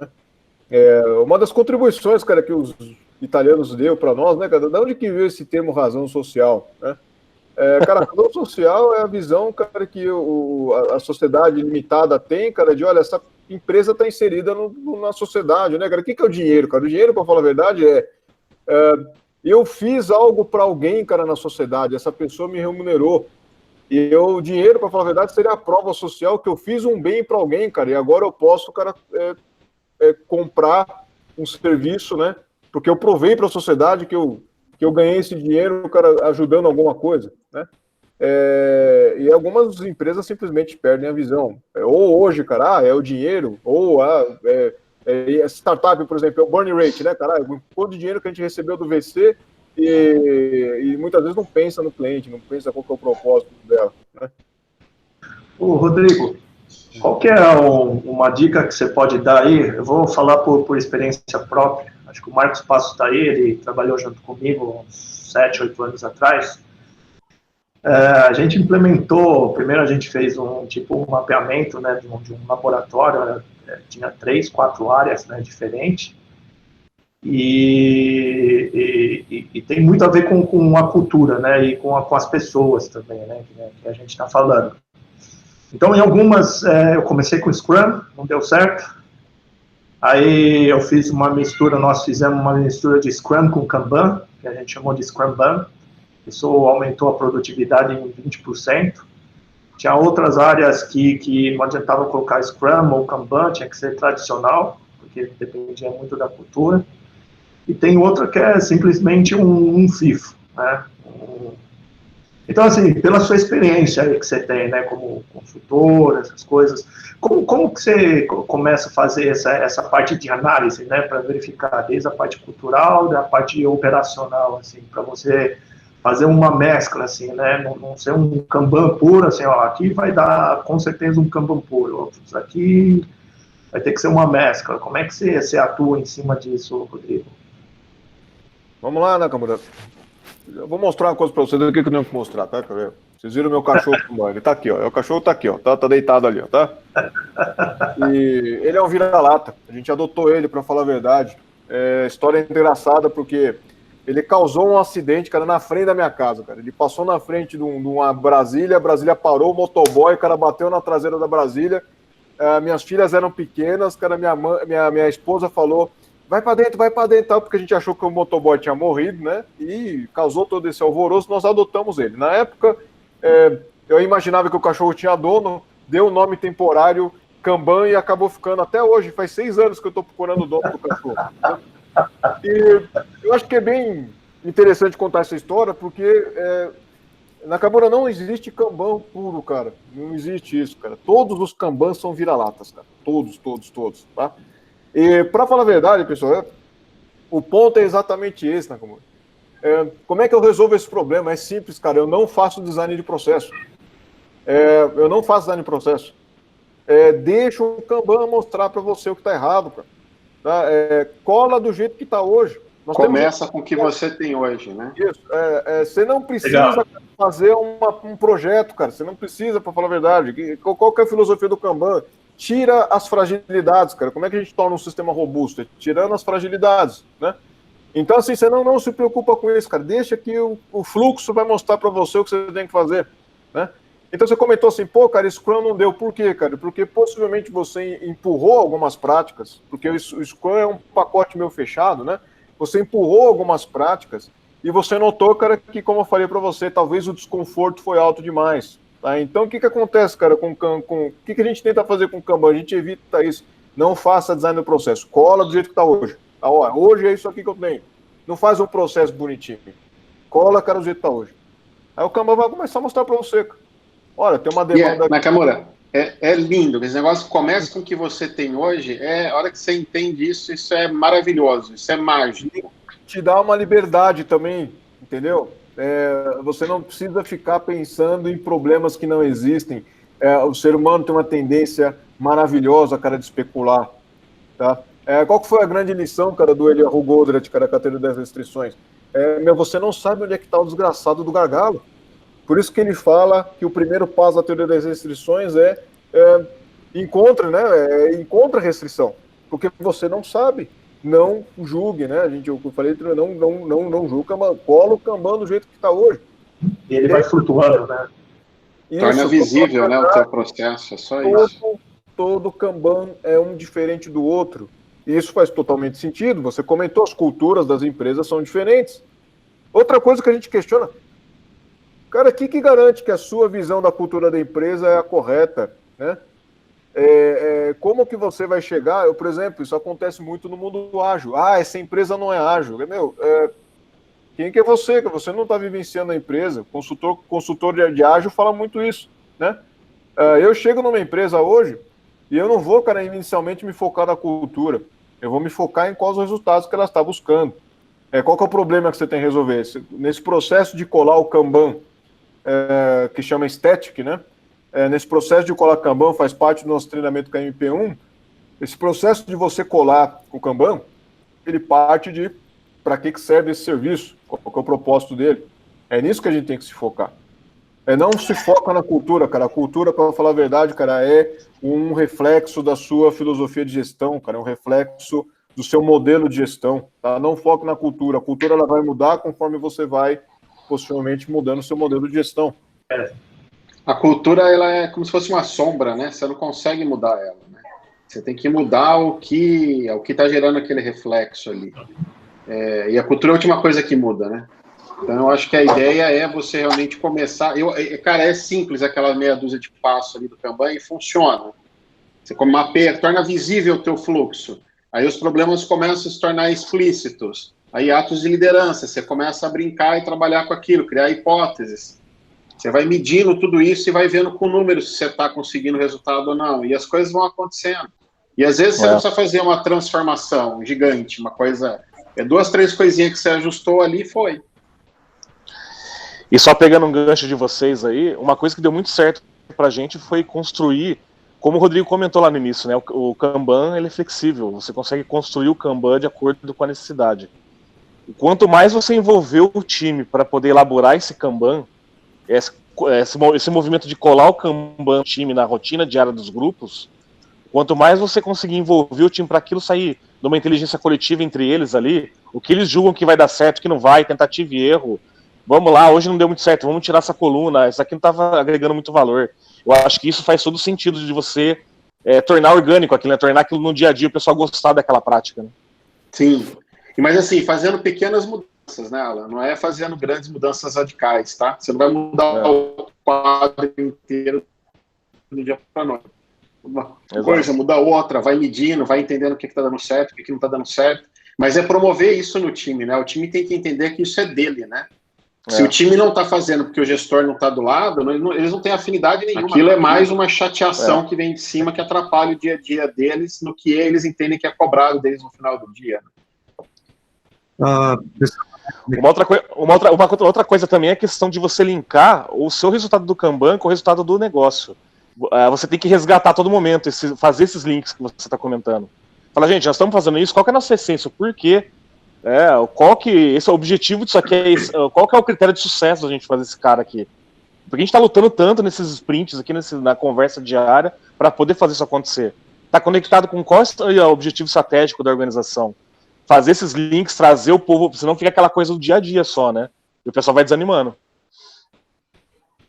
Uma das contribuições, cara, que os italianos deu para nós, né, cara, de onde que veio esse termo razão social, né? Cara, a razão social é a visão, cara, que a sociedade limitada tem, cara, de, olha, essa empresa está inserida na sociedade, né, cara? O que é o dinheiro, cara? O dinheiro, para falar a verdade, Eu fiz algo para alguém, cara, na sociedade, essa pessoa me remunerou. E o dinheiro, para falar a verdade, seria a prova social que eu fiz um bem para alguém, cara, e agora eu posso, cara, comprar um serviço, né? Porque eu provei para a sociedade que eu ganhei esse dinheiro, cara, ajudando alguma coisa, né? E algumas empresas simplesmente perdem a visão. Ou hoje, cara, é o dinheiro, ou startup, por exemplo, é o burn rate, né, cara? O quanto de dinheiro que a gente recebeu do VC e muitas vezes não pensa no cliente, não pensa qual que é o propósito dela, né? Ô, Rodrigo, qual que é uma dica que você pode dar aí? Eu vou falar por experiência própria. Acho que o Marcos Passos está aí, ele trabalhou junto comigo uns 7, 8 anos atrás. A gente implementou, primeiro a gente fez um mapeamento, né, de um laboratório, tinha 3, 4 áreas, né, diferentes, e tem muito a ver com a cultura, né, e com as pessoas também, né, que a gente está falando. Então, em algumas, eu comecei com Scrum, não deu certo, aí eu fiz uma mistura, nós fizemos uma mistura de Scrum com Kanban, que a gente chamou de Scrumban. Isso aumentou a produtividade em 20%. Tinha outras áreas que não adiantava colocar Scrum ou Kanban, tinha que ser tradicional, porque dependia muito da cultura. E tem outra que é simplesmente um FIFO, né? Então, assim, pela sua experiência aí que você tem, né, como consultor, essas coisas, como que você começa a fazer essa parte de análise, né, para verificar desde a parte cultural, da parte operacional, assim, para você fazer uma mescla, assim, né, não ser um Kanban puro, assim, ó, aqui vai dar com certeza um Kanban puro, outros aqui vai ter que ser uma mescla. Como é que você atua em cima disso, Rodrigo? Vamos lá, Nakamura. Eu vou mostrar uma coisa para vocês, o que eu tenho que mostrar, tá? Vocês viram o meu cachorro, ele tá aqui, ó. O cachorro tá aqui, ó. Tá deitado ali, ó, tá? E ele é um vira-lata. A gente adotou ele, para falar a verdade. História engraçada, porque ele causou um acidente, cara, na frente da minha casa, cara. Ele passou na frente de uma Brasília, a Brasília parou, o motoboy, o cara bateu na traseira da Brasília. Minhas filhas eram pequenas, cara, minha esposa falou: vai pra dentro, tal, porque a gente achou que o motoboy tinha morrido, né? E causou todo esse alvoroço, nós adotamos ele. Na época, eu imaginava que o cachorro tinha dono, deu o nome temporário Kanban e acabou ficando até hoje. Faz 6 anos que eu tô procurando o dono do cachorro. E eu acho que é bem interessante contar essa história, porque na Nakamura não existe Kanban puro, cara. Não existe isso, cara. Todos os Kanbans são vira-latas, cara. Todos, tá? E, para falar a verdade, pessoal, o ponto é exatamente esse, Nakamura. Como é que eu resolvo esse problema? É simples, cara. Eu não faço design de processo. Deixa o Kanban mostrar para você o que está errado, cara. Tá? Cola do jeito que está hoje. Começa com o que você tem hoje, né? Isso. Você não precisa fazer um projeto, cara. Você não precisa, para falar a verdade. Qual que é a filosofia do Kanban? Tira as fragilidades, cara. Como é que a gente torna um sistema robusto? Tirando as fragilidades, né? Então, assim, você não se preocupa com isso, cara. Deixa que o fluxo vai mostrar para você o que você tem que fazer, né? Então, você comentou assim, pô, cara, Scrum não deu. Por quê, cara? Porque possivelmente você empurrou algumas práticas, porque o Scrum é um pacote meio fechado, né? Você empurrou algumas práticas e você notou, cara, que, como eu falei para você, talvez o desconforto foi alto demais. Tá? Então, o que acontece, cara, o que a gente tenta fazer com o Kanban? A gente evita isso. Não faça design do processo. Cola do jeito que está hoje. Tá, ó, hoje é isso aqui que eu tenho. Não faz um processo bonitinho. Cola, cara, do jeito que está hoje. Aí o Kanban vai começar a mostrar para você. Olha, tem uma demanda... Nakamura, é lindo. Esse negócio começa com o que você tem hoje. A hora que você entende isso, isso é maravilhoso. Isso é mágico. Te dá uma liberdade também, entendeu? Você não precisa ficar pensando em problemas que não existem. O ser humano tem uma tendência maravilhosa, cara, de especular. Tá? Qual que foi a grande lição, cara, do Eliyahu Goldratt, cara, com a teoria das restrições? Você não sabe onde é que está o desgraçado do gargalo. Por isso que ele fala que o primeiro passo da teoria das restrições encontra restrição. Porque você não sabe. Não julgue, né? Eu falei, não julga, mas cola o Kanban do jeito que está hoje. E ele vai flutuando, né? Torna visível, né, o teu processo, é só isso. Todo Kanban é um diferente do outro. E isso faz totalmente sentido. Você comentou, as culturas das empresas são diferentes. Outra coisa que a gente questiona, cara, o que garante que a sua visão da cultura da empresa é a correta, né? Como que você vai chegar? Por exemplo, isso acontece muito no mundo ágil. Essa empresa não é ágil. Quem que é você? Que você não está vivenciando a empresa. Consultor de ágil fala muito isso, né? Eu chego numa empresa hoje e eu não vou, cara, inicialmente me focar na cultura. Eu vou me focar em quais os resultados que ela está buscando. Qual que é o problema que você tem que resolver? Nesse processo de colar o Kanban, que chama Static, né? Nesse processo de colar Kanban, faz parte do nosso treinamento com a MP1, esse processo de você colar o Kanban, ele parte de para que serve esse serviço, qual que é o propósito dele. É nisso que a gente tem que se focar. Não se foca na cultura, cara. A cultura, para falar a verdade, cara, é um reflexo da sua filosofia de gestão, cara, é um reflexo do seu modelo de gestão, tá? Não foca na cultura. A cultura ela vai mudar conforme você vai, possivelmente, mudando o seu modelo de gestão. A cultura, ela é como se fosse uma sombra, né? Você não consegue mudar ela, né? Você tem que mudar o que está gerando aquele reflexo ali. E a cultura é a última coisa que muda, né? Então, eu acho que a ideia é você realmente começar... Cara, é simples aquela meia dúzia de passos ali do Kanban e funciona. Você mapeia, torna visível o teu fluxo. Aí os problemas começam a se tornar explícitos. Aí atos de liderança, você começa a brincar e trabalhar com aquilo, criar hipóteses. Você vai medindo tudo isso e vai vendo com números se você está conseguindo resultado ou não. E as coisas vão acontecendo. E às vezes você não precisa fazer uma transformação gigante, uma coisa... 2, 3 coisinhas que você ajustou ali e foi. E só pegando um gancho de vocês aí, uma coisa que deu muito certo pra gente foi construir, como o Rodrigo comentou lá no início, né? O Kanban ele é flexível, você consegue construir o Kanban de acordo com a necessidade. E quanto mais você envolveu o time para poder elaborar esse Kanban, esse movimento de colar o Kanban time na rotina diária dos grupos, quanto mais você conseguir envolver o time para aquilo sair de uma inteligência coletiva entre eles ali, o que eles julgam que vai dar certo, que não vai, tentativa e erro, vamos lá, hoje não deu muito certo, vamos tirar essa coluna, isso aqui não estava agregando muito valor. Eu acho que isso faz todo sentido de você tornar orgânico aquilo, né? Tornar aquilo no dia a dia, o pessoal gostar daquela prática. Né? Sim, mas assim, fazendo pequenas mudanças, né, Alan? Não é fazendo grandes mudanças radicais, tá? Você não vai mudar o quadro inteiro do dia para a noite. Uma coisa, muda outra, vai medindo, vai entendendo o que está dando certo, o que não está dando certo. Mas é promover isso no time, né? O time tem que entender que isso é dele, né? Se o time não está fazendo porque o gestor não está do lado, eles não têm afinidade nenhuma. Aquilo é mais uma chateação que vem de cima que atrapalha o dia a dia deles no que eles entendem que é cobrado deles no final do dia. Outra coisa também é a questão de você linkar o seu resultado do Kanban com o resultado do negócio. Você tem que resgatar a todo momento, fazer esses links que você está comentando. Fala, gente, nós estamos fazendo isso, qual que é a nossa essência, o porquê? Esse é o objetivo disso aqui, qual que é o critério de sucesso da gente fazer esse cara aqui? Porque a gente está lutando tanto nesses sprints aqui, na conversa diária, para poder fazer isso acontecer. Está conectado com qual é o objetivo estratégico da organização? Fazer esses links, trazer o povo, senão fica aquela coisa do dia a dia só, né? E o pessoal vai desanimando.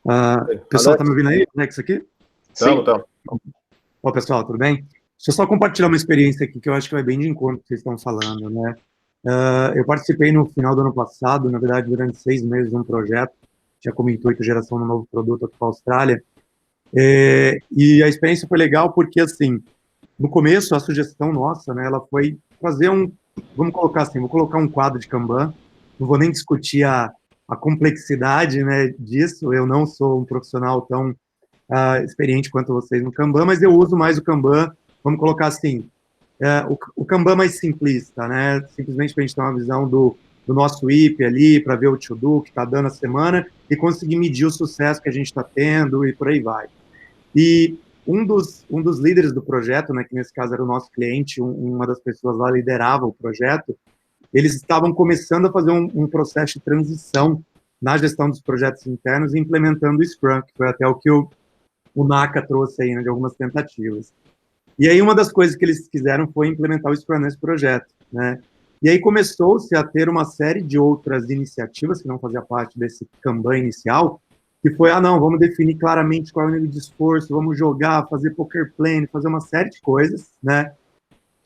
O pessoal tá me ouvindo aí, Alex, aqui? Sim. Ó, pessoal, tudo bem? Deixa eu só compartilhar uma experiência aqui que eu acho que vai bem de encontro com o que vocês estão falando, né? Eu participei no final do ano passado, na verdade, durante 6 meses de um projeto, tinha como intuito geração de um novo produto aqui para a Austrália, e a experiência foi legal porque, assim, no começo, a sugestão nossa, né, ela foi fazer vamos colocar assim, vou colocar um quadro de Kanban, não vou nem discutir a complexidade, né, disso, eu não sou um profissional tão experiente quanto vocês no Kanban, mas eu uso mais o Kanban, vamos colocar assim, o Kanban mais simplista, né, simplesmente para a gente ter uma visão do nosso IP ali, para ver o to-do que está dando a semana e conseguir medir o sucesso que a gente está tendo e por aí vai. E um dos líderes do projeto, né, que nesse caso era o nosso cliente, uma das pessoas lá liderava o projeto, eles estavam começando a fazer um processo de transição na gestão dos projetos internos e implementando o Scrum, que foi até o que o Naka trouxe aí, né, de algumas tentativas. E aí uma das coisas que eles quiseram foi implementar o Scrum nesse projeto, né? E aí começou-se a ter uma série de outras iniciativas que não fazia parte desse Kanban inicial, que foi, não, vamos definir claramente qual é o nível de esforço, vamos jogar, fazer poker plane, fazer uma série de coisas, né?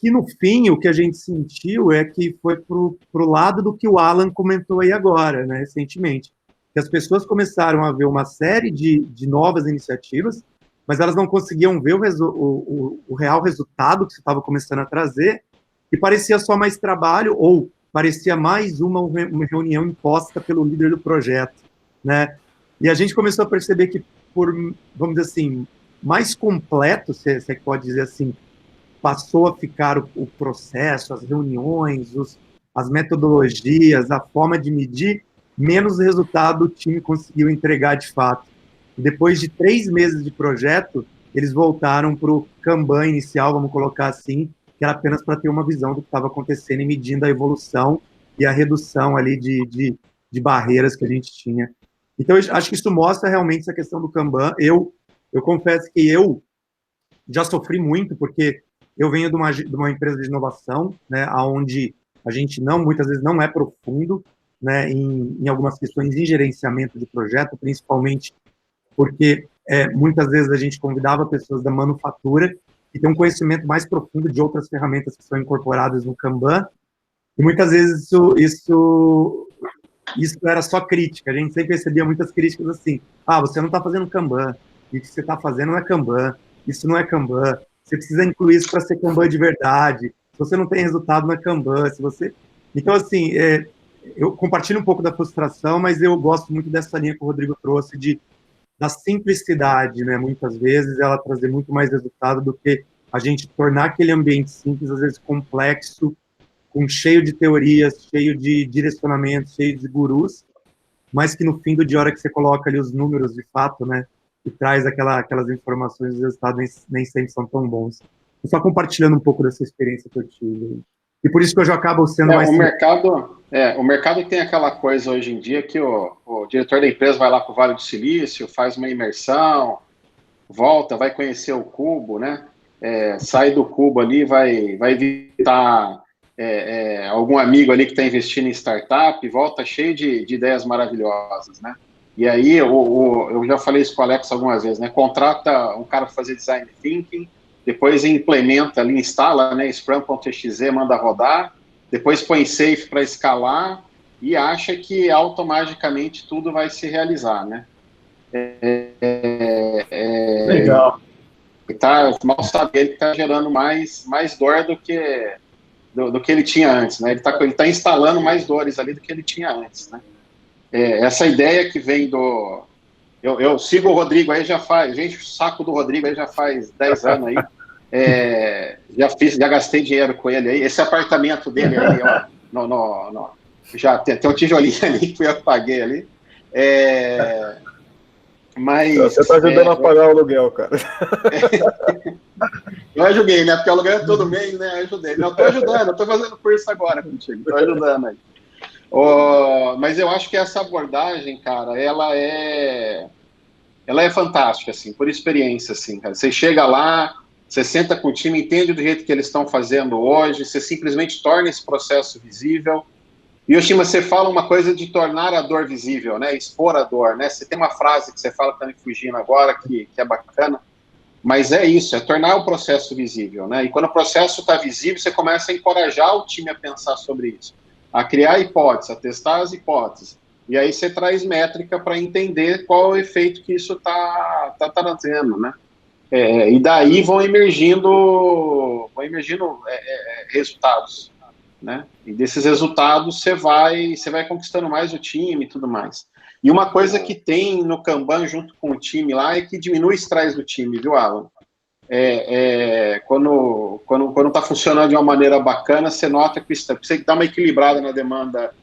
que no fim, o que a gente sentiu é que foi pro lado do que o Alan comentou aí agora, né, recentemente, que as pessoas começaram a ver uma série de novas iniciativas, mas elas não conseguiam ver o real resultado que você estava começando a trazer, e parecia só mais trabalho, ou parecia mais uma reunião imposta pelo líder do projeto, né? E a gente começou a perceber que, vamos dizer assim, mais completo, se é que pode dizer assim, passou a ficar o processo, as reuniões, as metodologias, a forma de medir, menos resultado o time conseguiu entregar de fato. Depois de 3 meses de projeto, eles voltaram para o Kanban inicial, vamos colocar assim, que era apenas para ter uma visão do que estava acontecendo e medindo a evolução e a redução ali de barreiras que a gente tinha. Então, eu acho que isso mostra realmente essa questão do Kanban. Eu confesso que eu já sofri muito, porque eu venho de uma empresa de inovação, né, onde a gente muitas vezes não é profundo, né, em algumas questões de gerenciamento de projeto, principalmente porque muitas vezes a gente convidava pessoas da manufatura que têm um conhecimento mais profundo de outras ferramentas que são incorporadas no Kanban, e muitas vezes isso era só crítica. A gente sempre recebia muitas críticas assim: você não está fazendo Kanban, e o que você está fazendo não é Kanban, isso não é Kanban, você precisa incluir isso para ser Kanban de verdade, se você não tem resultado na Kanban, Então, assim, eu compartilho um pouco da frustração, mas eu gosto muito dessa linha que o Rodrigo trouxe da simplicidade, né? Muitas vezes ela trazer muito mais resultado do que a gente tornar aquele ambiente simples, às vezes complexo, cheio de teorias, cheio de direcionamentos, cheio de gurus, mas que no fim do dia, hora que você coloca ali os números de fato, né, e traz aquelas informações, os resultados nem sempre são tão bons. Eu só compartilhando um pouco dessa experiência que eu tive. E por isso que eu já acabo sendo mais... O mercado tem aquela coisa hoje em dia que o diretor da empresa vai lá para o Vale do Silício, faz uma imersão, volta, vai conhecer o Cubo, né? Sai do Cubo ali, vai visitar algum amigo ali que está investindo em startup, volta cheio de ideias maravilhosas, né? E aí, eu já falei isso com o Alex algumas vezes, né? Contrata um cara para fazer design thinking, depois implementa ali, instala, né? Scrum.exe, manda rodar, depois põe safe para escalar e acha que automaticamente tudo vai se realizar, né? Legal. Mal sabe ele que está gerando mais dor do que ele tinha antes, né? Ele tá instalando mais dores ali do que ele tinha antes, né? Essa ideia que vem do... Eu sigo o Rodrigo aí gente, o saco do Rodrigo aí já faz 10 anos aí. Já gastei dinheiro com ele aí. Esse apartamento dele aí, ó, já tem um tijolinho ali que eu paguei ali. Mas... Você está ajudando a pagar o aluguel, cara. Eu ajudei, né? Porque o aluguel é todo mês, né? Eu ajudei. Não, estou ajudando, estou fazendo curso agora contigo. Estou ajudando aí. Mas eu acho que essa abordagem, cara, ela é fantástica, assim, por experiência, assim, cara. Você chega lá, você senta com o time, entende do jeito que eles estão fazendo hoje, você simplesmente torna esse processo visível. E, Yoshima, você fala uma coisa de tornar a dor visível, né? Expor a dor, né? Você tem uma frase que você fala que está me fugindo agora, que é bacana, mas é isso, é tornar o processo visível, né? E quando o processo está visível, você começa a encorajar o time a pensar sobre isso, a criar hipóteses, a testar as hipóteses. E aí você traz métrica para entender qual é o efeito que isso tá trazendo, né? E daí vão emergindo resultados, né? E desses resultados você vai conquistando mais o time e tudo mais. E uma coisa que tem no Kanban junto com o time lá é que diminui o estresse do time, viu, Alan? Quando está funcionando de uma maneira bacana, você nota que você dá uma equilibrada na demanda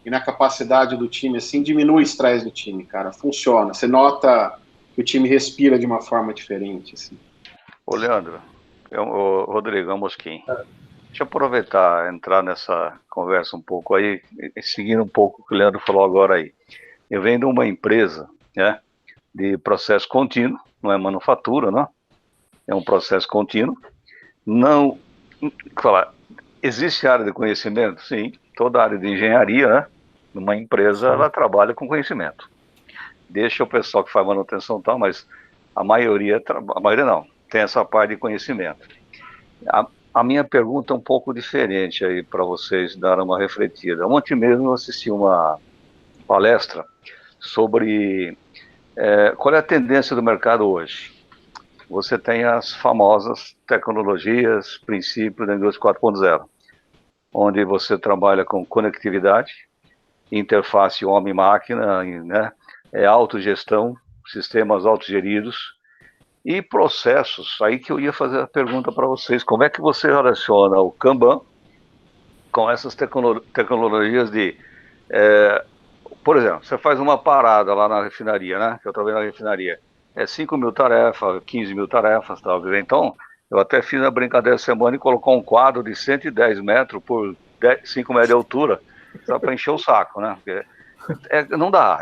e na capacidade do time, assim, diminui o estresse do time, cara. Funciona. Você nota que o time respira de uma forma diferente, assim. Ô, Leandro, o Rodrigo Mosquim, deixa eu aproveitar, entrar nessa conversa um pouco aí, seguindo um pouco o que o Leandro falou agora aí. Eu venho de uma empresa, né, de processo contínuo, não é manufatura, não? É um processo contínuo. Não, existe área de conhecimento? Sim, toda área de engenharia, né? Numa empresa, ela trabalha com conhecimento. Deixa o pessoal que faz manutenção tal, mas a maioria não, tem essa parte de conhecimento. a minha pergunta é um pouco diferente aí para vocês darem uma refletida. Ontem mesmo eu assisti uma palestra sobre qual é a tendência do mercado hoje. Você tem as famosas tecnologias, princípios da indústria 4.0, onde você trabalha com conectividade, interface homem-máquina, né, autogestão, sistemas autogeridos e processos. Aí que eu ia fazer a pergunta para vocês, como é que você relaciona o Kanban com essas tecnologias de... por exemplo, você faz uma parada lá na refinaria, né, que eu trabalhei na refinaria, 5 mil tarefas, 15 mil tarefas, talvez. Então, eu até fiz a brincadeira essa semana e colocou um quadro de 110 metros por 5 metros de altura, só para encher o saco, né? Porque não dá,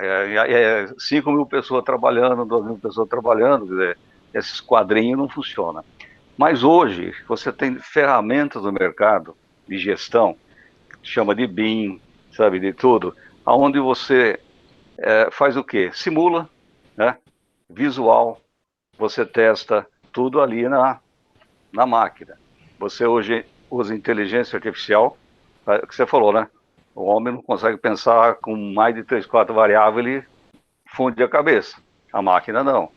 5 mil pessoas trabalhando, 2 mil pessoas trabalhando, quer dizer, esses quadrinhos não funcionam. Mas hoje, você tem ferramentas no mercado de gestão, que chama de BIM, sabe, de tudo, onde você faz o quê? Simula, né? Visual, você testa tudo ali na máquina. Você hoje usa inteligência artificial, que você falou, né? O homem não consegue pensar com mais de 3, 4 variáveis, ele funde a cabeça. A máquina não.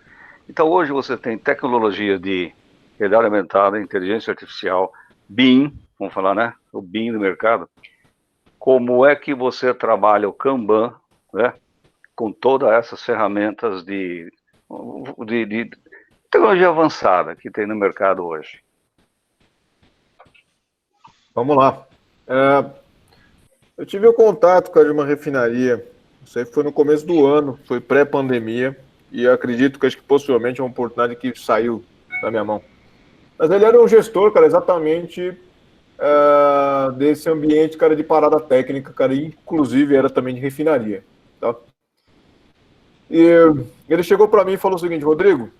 Então hoje você tem tecnologia de realidade aumentada, inteligência artificial, BIM, vamos falar, né? O BIM do mercado. Como é que você trabalha o Kanban, né? Com todas essas ferramentas de tecnologia avançada que tem no mercado hoje? Vamos lá. Eu tive o contato com uma refinaria, isso aí foi no começo do ano, foi pré-pandemia, e eu acredito que acho que possivelmente é uma oportunidade que saiu da minha mão. Mas ele era um gestor, cara, exatamente desse ambiente, cara, de parada técnica, cara, e inclusive era também de refinaria, tá? E ele chegou para mim e falou o seguinte: Rodrigo,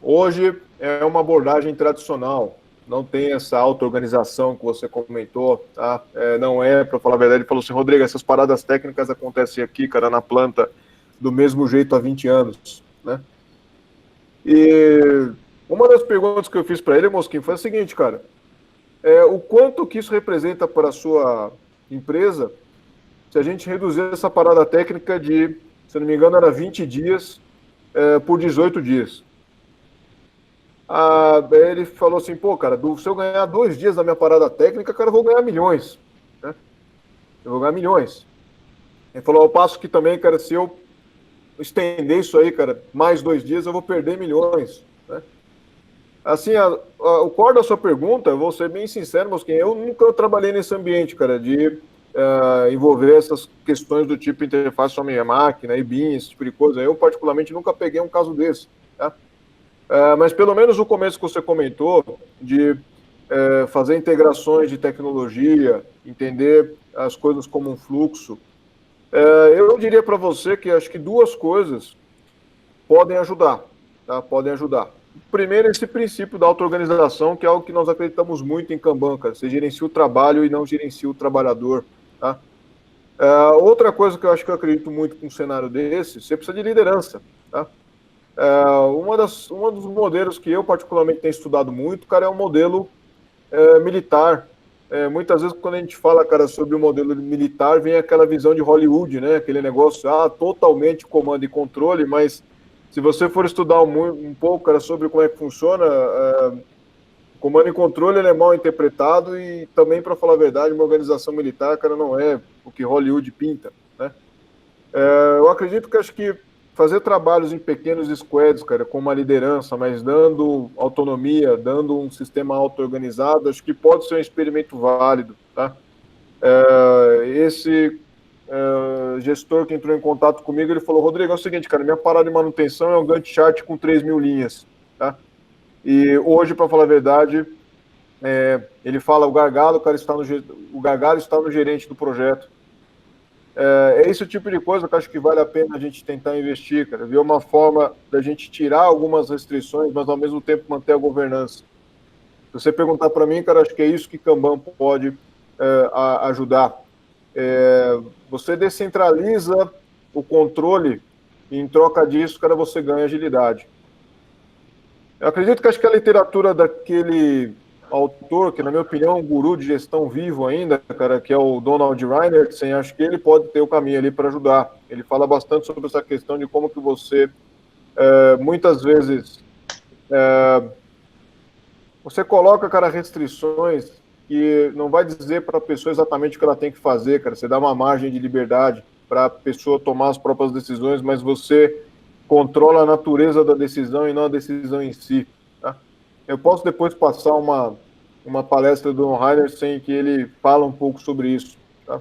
hoje é uma abordagem tradicional, não tem essa auto-organização que você comentou, tá? Não para falar a verdade. Ele falou assim: Rodrigo, essas paradas técnicas acontecem aqui, cara, na planta, do mesmo jeito há 20 anos, né? E uma das perguntas que eu fiz para ele, Mosquinho, foi a seguinte, cara: o quanto que isso representa para a sua empresa se a gente reduzir essa parada técnica de, se não me engano, era 20 dias por 18 dias. Ele falou assim: pô, cara, se eu ganhar 2 dias da minha parada técnica, cara, eu vou ganhar milhões, né? Eu vou ganhar milhões. Ele falou: ao passo que também, cara, se eu estender isso aí, cara, mais 2 dias, eu vou perder milhões, né? Assim, o core da sua pergunta, eu vou ser bem sincero, Mosquinha, eu nunca trabalhei nesse ambiente, cara, de envolver essas questões do tipo interface homem-máquina e BIM, esse tipo de coisa. Eu, particularmente, nunca peguei um caso desse, tá? Mas pelo menos o começo que você comentou, de fazer integrações de tecnologia, entender as coisas como um fluxo, eu diria para você que acho que 2 coisas podem ajudar, tá? Podem ajudar. Primeiro, esse princípio da auto-organização, que é algo que nós acreditamos muito em Kanban, cara. Você gerencia o trabalho e não gerencia o trabalhador, tá? Outra coisa que eu acho que eu acredito muito com um cenário desse, você precisa de liderança, tá? Um dos modelos que eu particularmente tenho estudado muito, cara, é o modelo militar. Muitas vezes quando a gente fala, cara, sobre o modelo militar, vem aquela visão de Hollywood, né? Aquele negócio, totalmente comando e controle, mas se você for estudar um pouco, cara, sobre como é que funciona, comando e controle ele é mal interpretado e também, para falar a verdade, uma organização militar, cara, não é o que Hollywood pinta, né? Eu acredito que acho que fazer trabalhos em pequenos squads, cara, com uma liderança, mas dando autonomia, dando um sistema auto-organizado, acho que pode ser um experimento válido, tá? Esse gestor que entrou em contato comigo, ele falou: Rodrigo, é o seguinte, cara, minha parada de manutenção é um Gantt chart com 3.000 linhas, tá? E hoje, para falar a verdade, ele fala: o gargalo está no gerente do projeto. Esse tipo de coisa que eu acho que vale a pena a gente tentar investir, cara, ver uma forma da gente tirar algumas restrições, mas ao mesmo tempo manter a governança. Se você perguntar para mim, cara, acho que é isso que Kanban pode ajudar. Você descentraliza o controle e em troca disso, cara, você ganha agilidade. Eu acredito que acho que a literatura daquele autor, que na minha opinião é um guru de gestão vivo ainda, cara, que é o Donald Reinertsen. Acho que ele pode ter o caminho ali para ajudar. Ele fala bastante sobre essa questão de como que você, muitas vezes, você coloca, cara, restrições que não vai dizer para a pessoa exatamente o que ela tem que fazer, cara. Você dá uma margem de liberdade para a pessoa tomar as próprias decisões, mas você controla a natureza da decisão e não a decisão em si. Tá? Eu posso depois passar uma palestra do Reinertsen que ele fala um pouco sobre isso. Tá?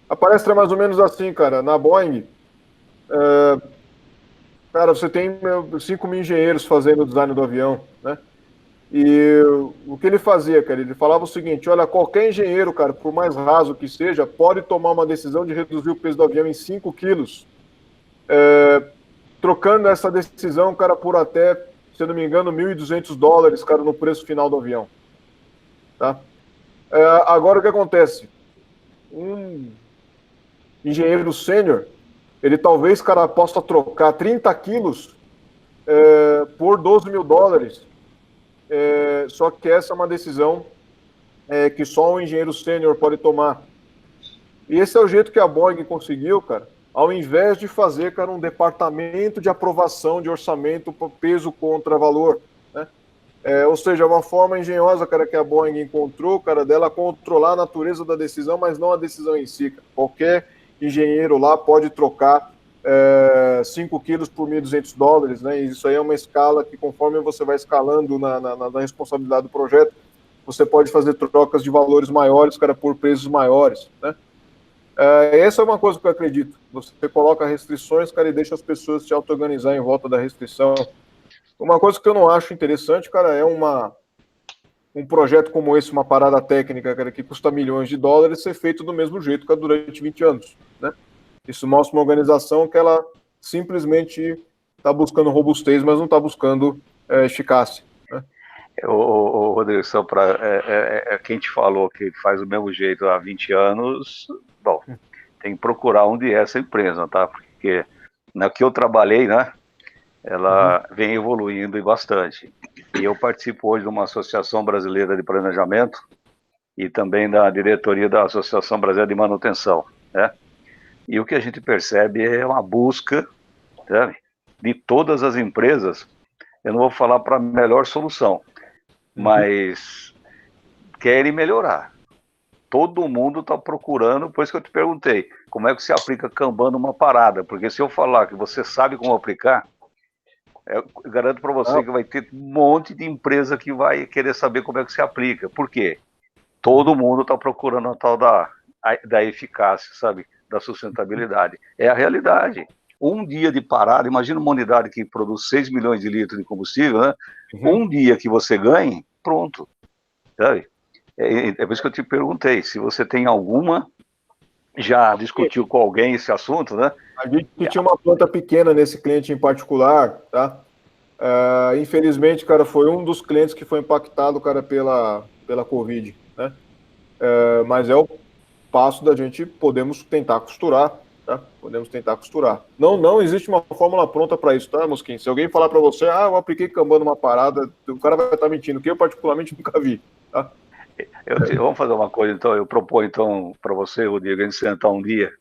A palestra é mais ou menos assim, cara. Na Boeing, cara, você tem 5 mil engenheiros fazendo o design do avião, né? E o que ele fazia, cara? Ele falava o seguinte: olha, qualquer engenheiro, cara, por mais raso que seja, pode tomar uma decisão de reduzir o peso do avião em 5 quilos, trocando essa decisão, cara, por até, se eu não me engano, $1.200, cara, no preço final do avião. Tá? Agora, o que acontece? Um engenheiro sênior, ele talvez, cara, possa trocar 30 quilos por $12 mil. Só que essa é uma decisão que só um engenheiro sênior pode tomar. E esse é o jeito que a Boeing conseguiu, cara, ao invés de fazer, cara, um departamento de aprovação de orçamento por peso contra valor, né? Ou seja, uma forma engenhosa, cara, que a Boeing encontrou, cara, dela controlar a natureza da decisão, mas não a decisão em si, cara. Qualquer engenheiro lá pode trocar 5 quilos por $1.200, né? E isso aí é uma escala que, conforme você vai escalando na responsabilidade do projeto, você pode fazer trocas de valores maiores, cara, por preços maiores, né? Essa é uma coisa que eu acredito. Você coloca restrições, cara, e deixa as pessoas se auto-organizar em volta da restrição. Uma coisa que eu não acho interessante, cara, é um projeto como esse, uma parada técnica, cara, que custa $milhões, ser feito do mesmo jeito, cara, durante 20 anos, né? Isso mostra uma organização que ela simplesmente está buscando robustez, mas não está buscando eficácia. Né? O Rodrigo, só para quem te falou que faz do mesmo jeito há 20 anos, bom, tem que procurar onde é essa empresa, tá? Porque na que eu trabalhei, né, ela vem evoluindo bastante. E eu participo hoje de uma Associação Brasileira de Planejamento e também da diretoria da Associação Brasileira de Manutenção, né? E o que a gente percebe é uma busca, sabe, de todas as empresas. Eu não vou falar para a melhor solução, mas querem melhorar. Todo mundo está procurando, por isso que eu te perguntei, como é que se aplica Kanban numa parada? Porque se eu falar que você sabe como aplicar, eu garanto para você que vai ter um monte de empresa que vai querer saber como é que se aplica. Por quê? Todo mundo está procurando a tal da eficácia, sabe? Da sustentabilidade. É a realidade. Um dia de parada, imagina uma unidade que produz 6 milhões de litros de combustível, né? Um dia que você ganhe, pronto. Sabe? É por isso que eu te perguntei, se você tem alguma, já discutiu com alguém esse assunto, né? A gente tinha uma planta pequena nesse cliente em particular, tá? Infelizmente, cara, foi um dos clientes que foi impactado, cara, pela Covid, né? Mas é o passo da gente, podemos tentar costurar, tá? Podemos tentar costurar. Não existe uma fórmula pronta para isso, tá, Mosquinha? Se alguém falar para você, eu apliquei Kanban numa parada, o cara vai estar mentindo, que eu particularmente nunca vi, tá? Vamos fazer uma coisa, então, eu proponho, então, para você, Rodrigo, a gente sentar um dia,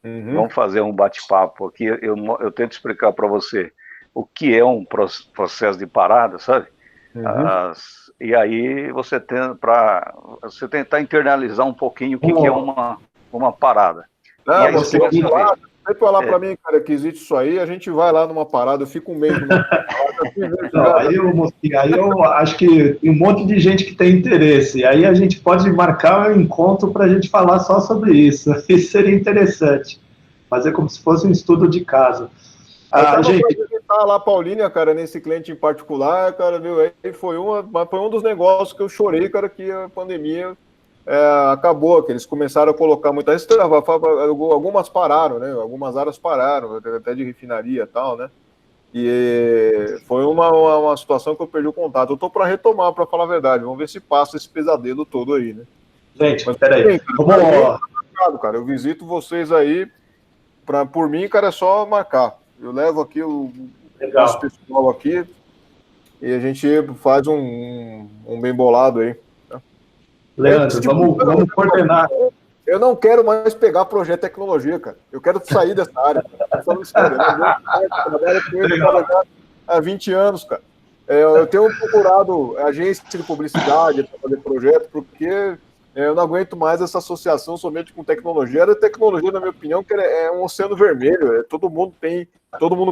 vamos fazer um bate-papo aqui, eu tento explicar para você o que é um processo de parada, sabe? E aí você tentar internalizar um pouquinho o que é uma parada. Você vai falar para mim, cara, que existe isso aí, a gente vai lá numa parada, eu fico um mês numa parada. Aí eu acho que tem um monte de gente que tem interesse. Aí a gente pode marcar um encontro para a gente falar só sobre isso. Isso seria interessante. Fazer como se fosse um estudo de caso. Gente, lá, Paulínia, cara, nesse cliente em particular, cara, viu? Aí foi um dos negócios que eu chorei, cara, que a pandemia acabou, que eles começaram a colocar muita algumas pararam, né? Algumas áreas pararam, até de refinaria e tal, né? E foi uma situação que eu perdi o contato. Eu tô para retomar, para falar a verdade. Vamos ver se passa esse pesadelo todo aí, né? Gente, peraí. Cara, eu visito vocês aí. Por mim, cara, é só marcar. Eu levo aqui o nosso pessoal aqui e a gente faz um bem bolado aí. Leandro, vamos coordenar. Eu não quero mais pegar projeto de tecnologia, cara. Eu quero sair dessa área. Cara. Eu falo sério, eu trabalho com ele há 20 anos, cara. Eu tenho procurado agência de publicidade para fazer projeto, porque eu não aguento mais essa associação somente com tecnologia. A tecnologia, na minha opinião, é um oceano vermelho. Todo mundo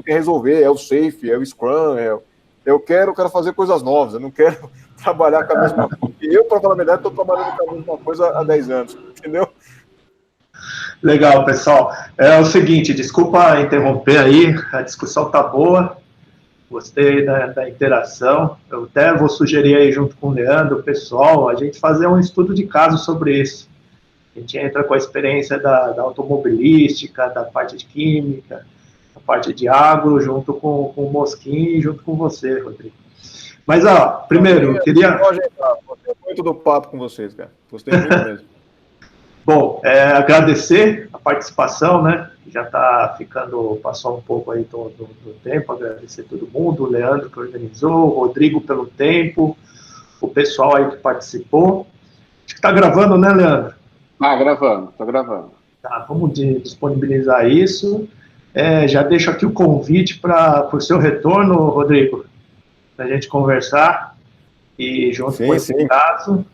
quer resolver. É o Safe, é o Scrum. Eu quero fazer coisas novas. Eu não quero trabalhar com a mesma coisa. Eu, para falar a verdade, estou trabalhando com a mesma coisa há 10 anos. Entendeu? Legal, pessoal. É o seguinte, desculpa interromper aí, a discussão tá boa. Gostei da interação. Eu até vou sugerir aí, junto com o Leandro, o pessoal, a gente fazer um estudo de caso sobre isso. A gente entra com a experiência da automobilística, da parte de química, da parte de agro, junto com o Mosquim e junto com você, Rodrigo. Mas, primeiro, eu queria... Gostei muito do papo com vocês, cara. Gostei muito mesmo. Bom, agradecer a participação, né? Já está passou um pouco aí do tempo, agradecer todo mundo, o Leandro que organizou, o Rodrigo pelo tempo, o pessoal aí que participou. Acho que está gravando, né, Leandro? Tô gravando. Tá, vamos disponibilizar isso. Já deixo aqui o convite para o seu retorno, Rodrigo, para a gente conversar e junto com esse caso.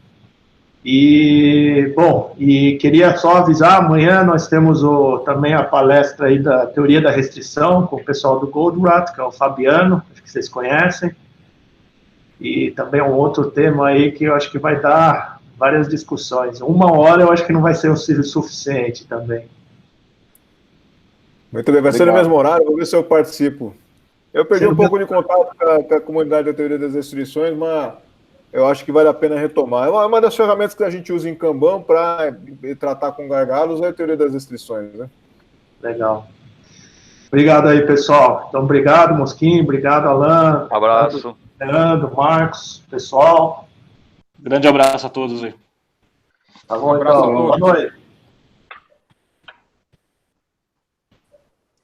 E, bom, queria só avisar, amanhã nós temos também a palestra aí da teoria da restrição com o pessoal do Goldratt, que é o Fabiano, acho que vocês conhecem, e também um outro tema aí que eu acho que vai dar várias discussões. 1 hora eu acho que não vai ser o suficiente também. Muito bem, vai ser no mesmo horário, vou ver se eu participo. Eu perdi um pouco de contato com a comunidade da teoria das restrições, mas eu acho que vale a pena retomar. É uma das ferramentas que a gente usa em Kanban para tratar com gargalos, é a teoria das restrições, né? Legal. Obrigado aí, pessoal. Então, obrigado, Mosquinho, obrigado, Alan. Abraço. Leandro, Marcos, pessoal. Grande abraço a todos aí. Tá bom, Um abraço então. a todos. Boa noite.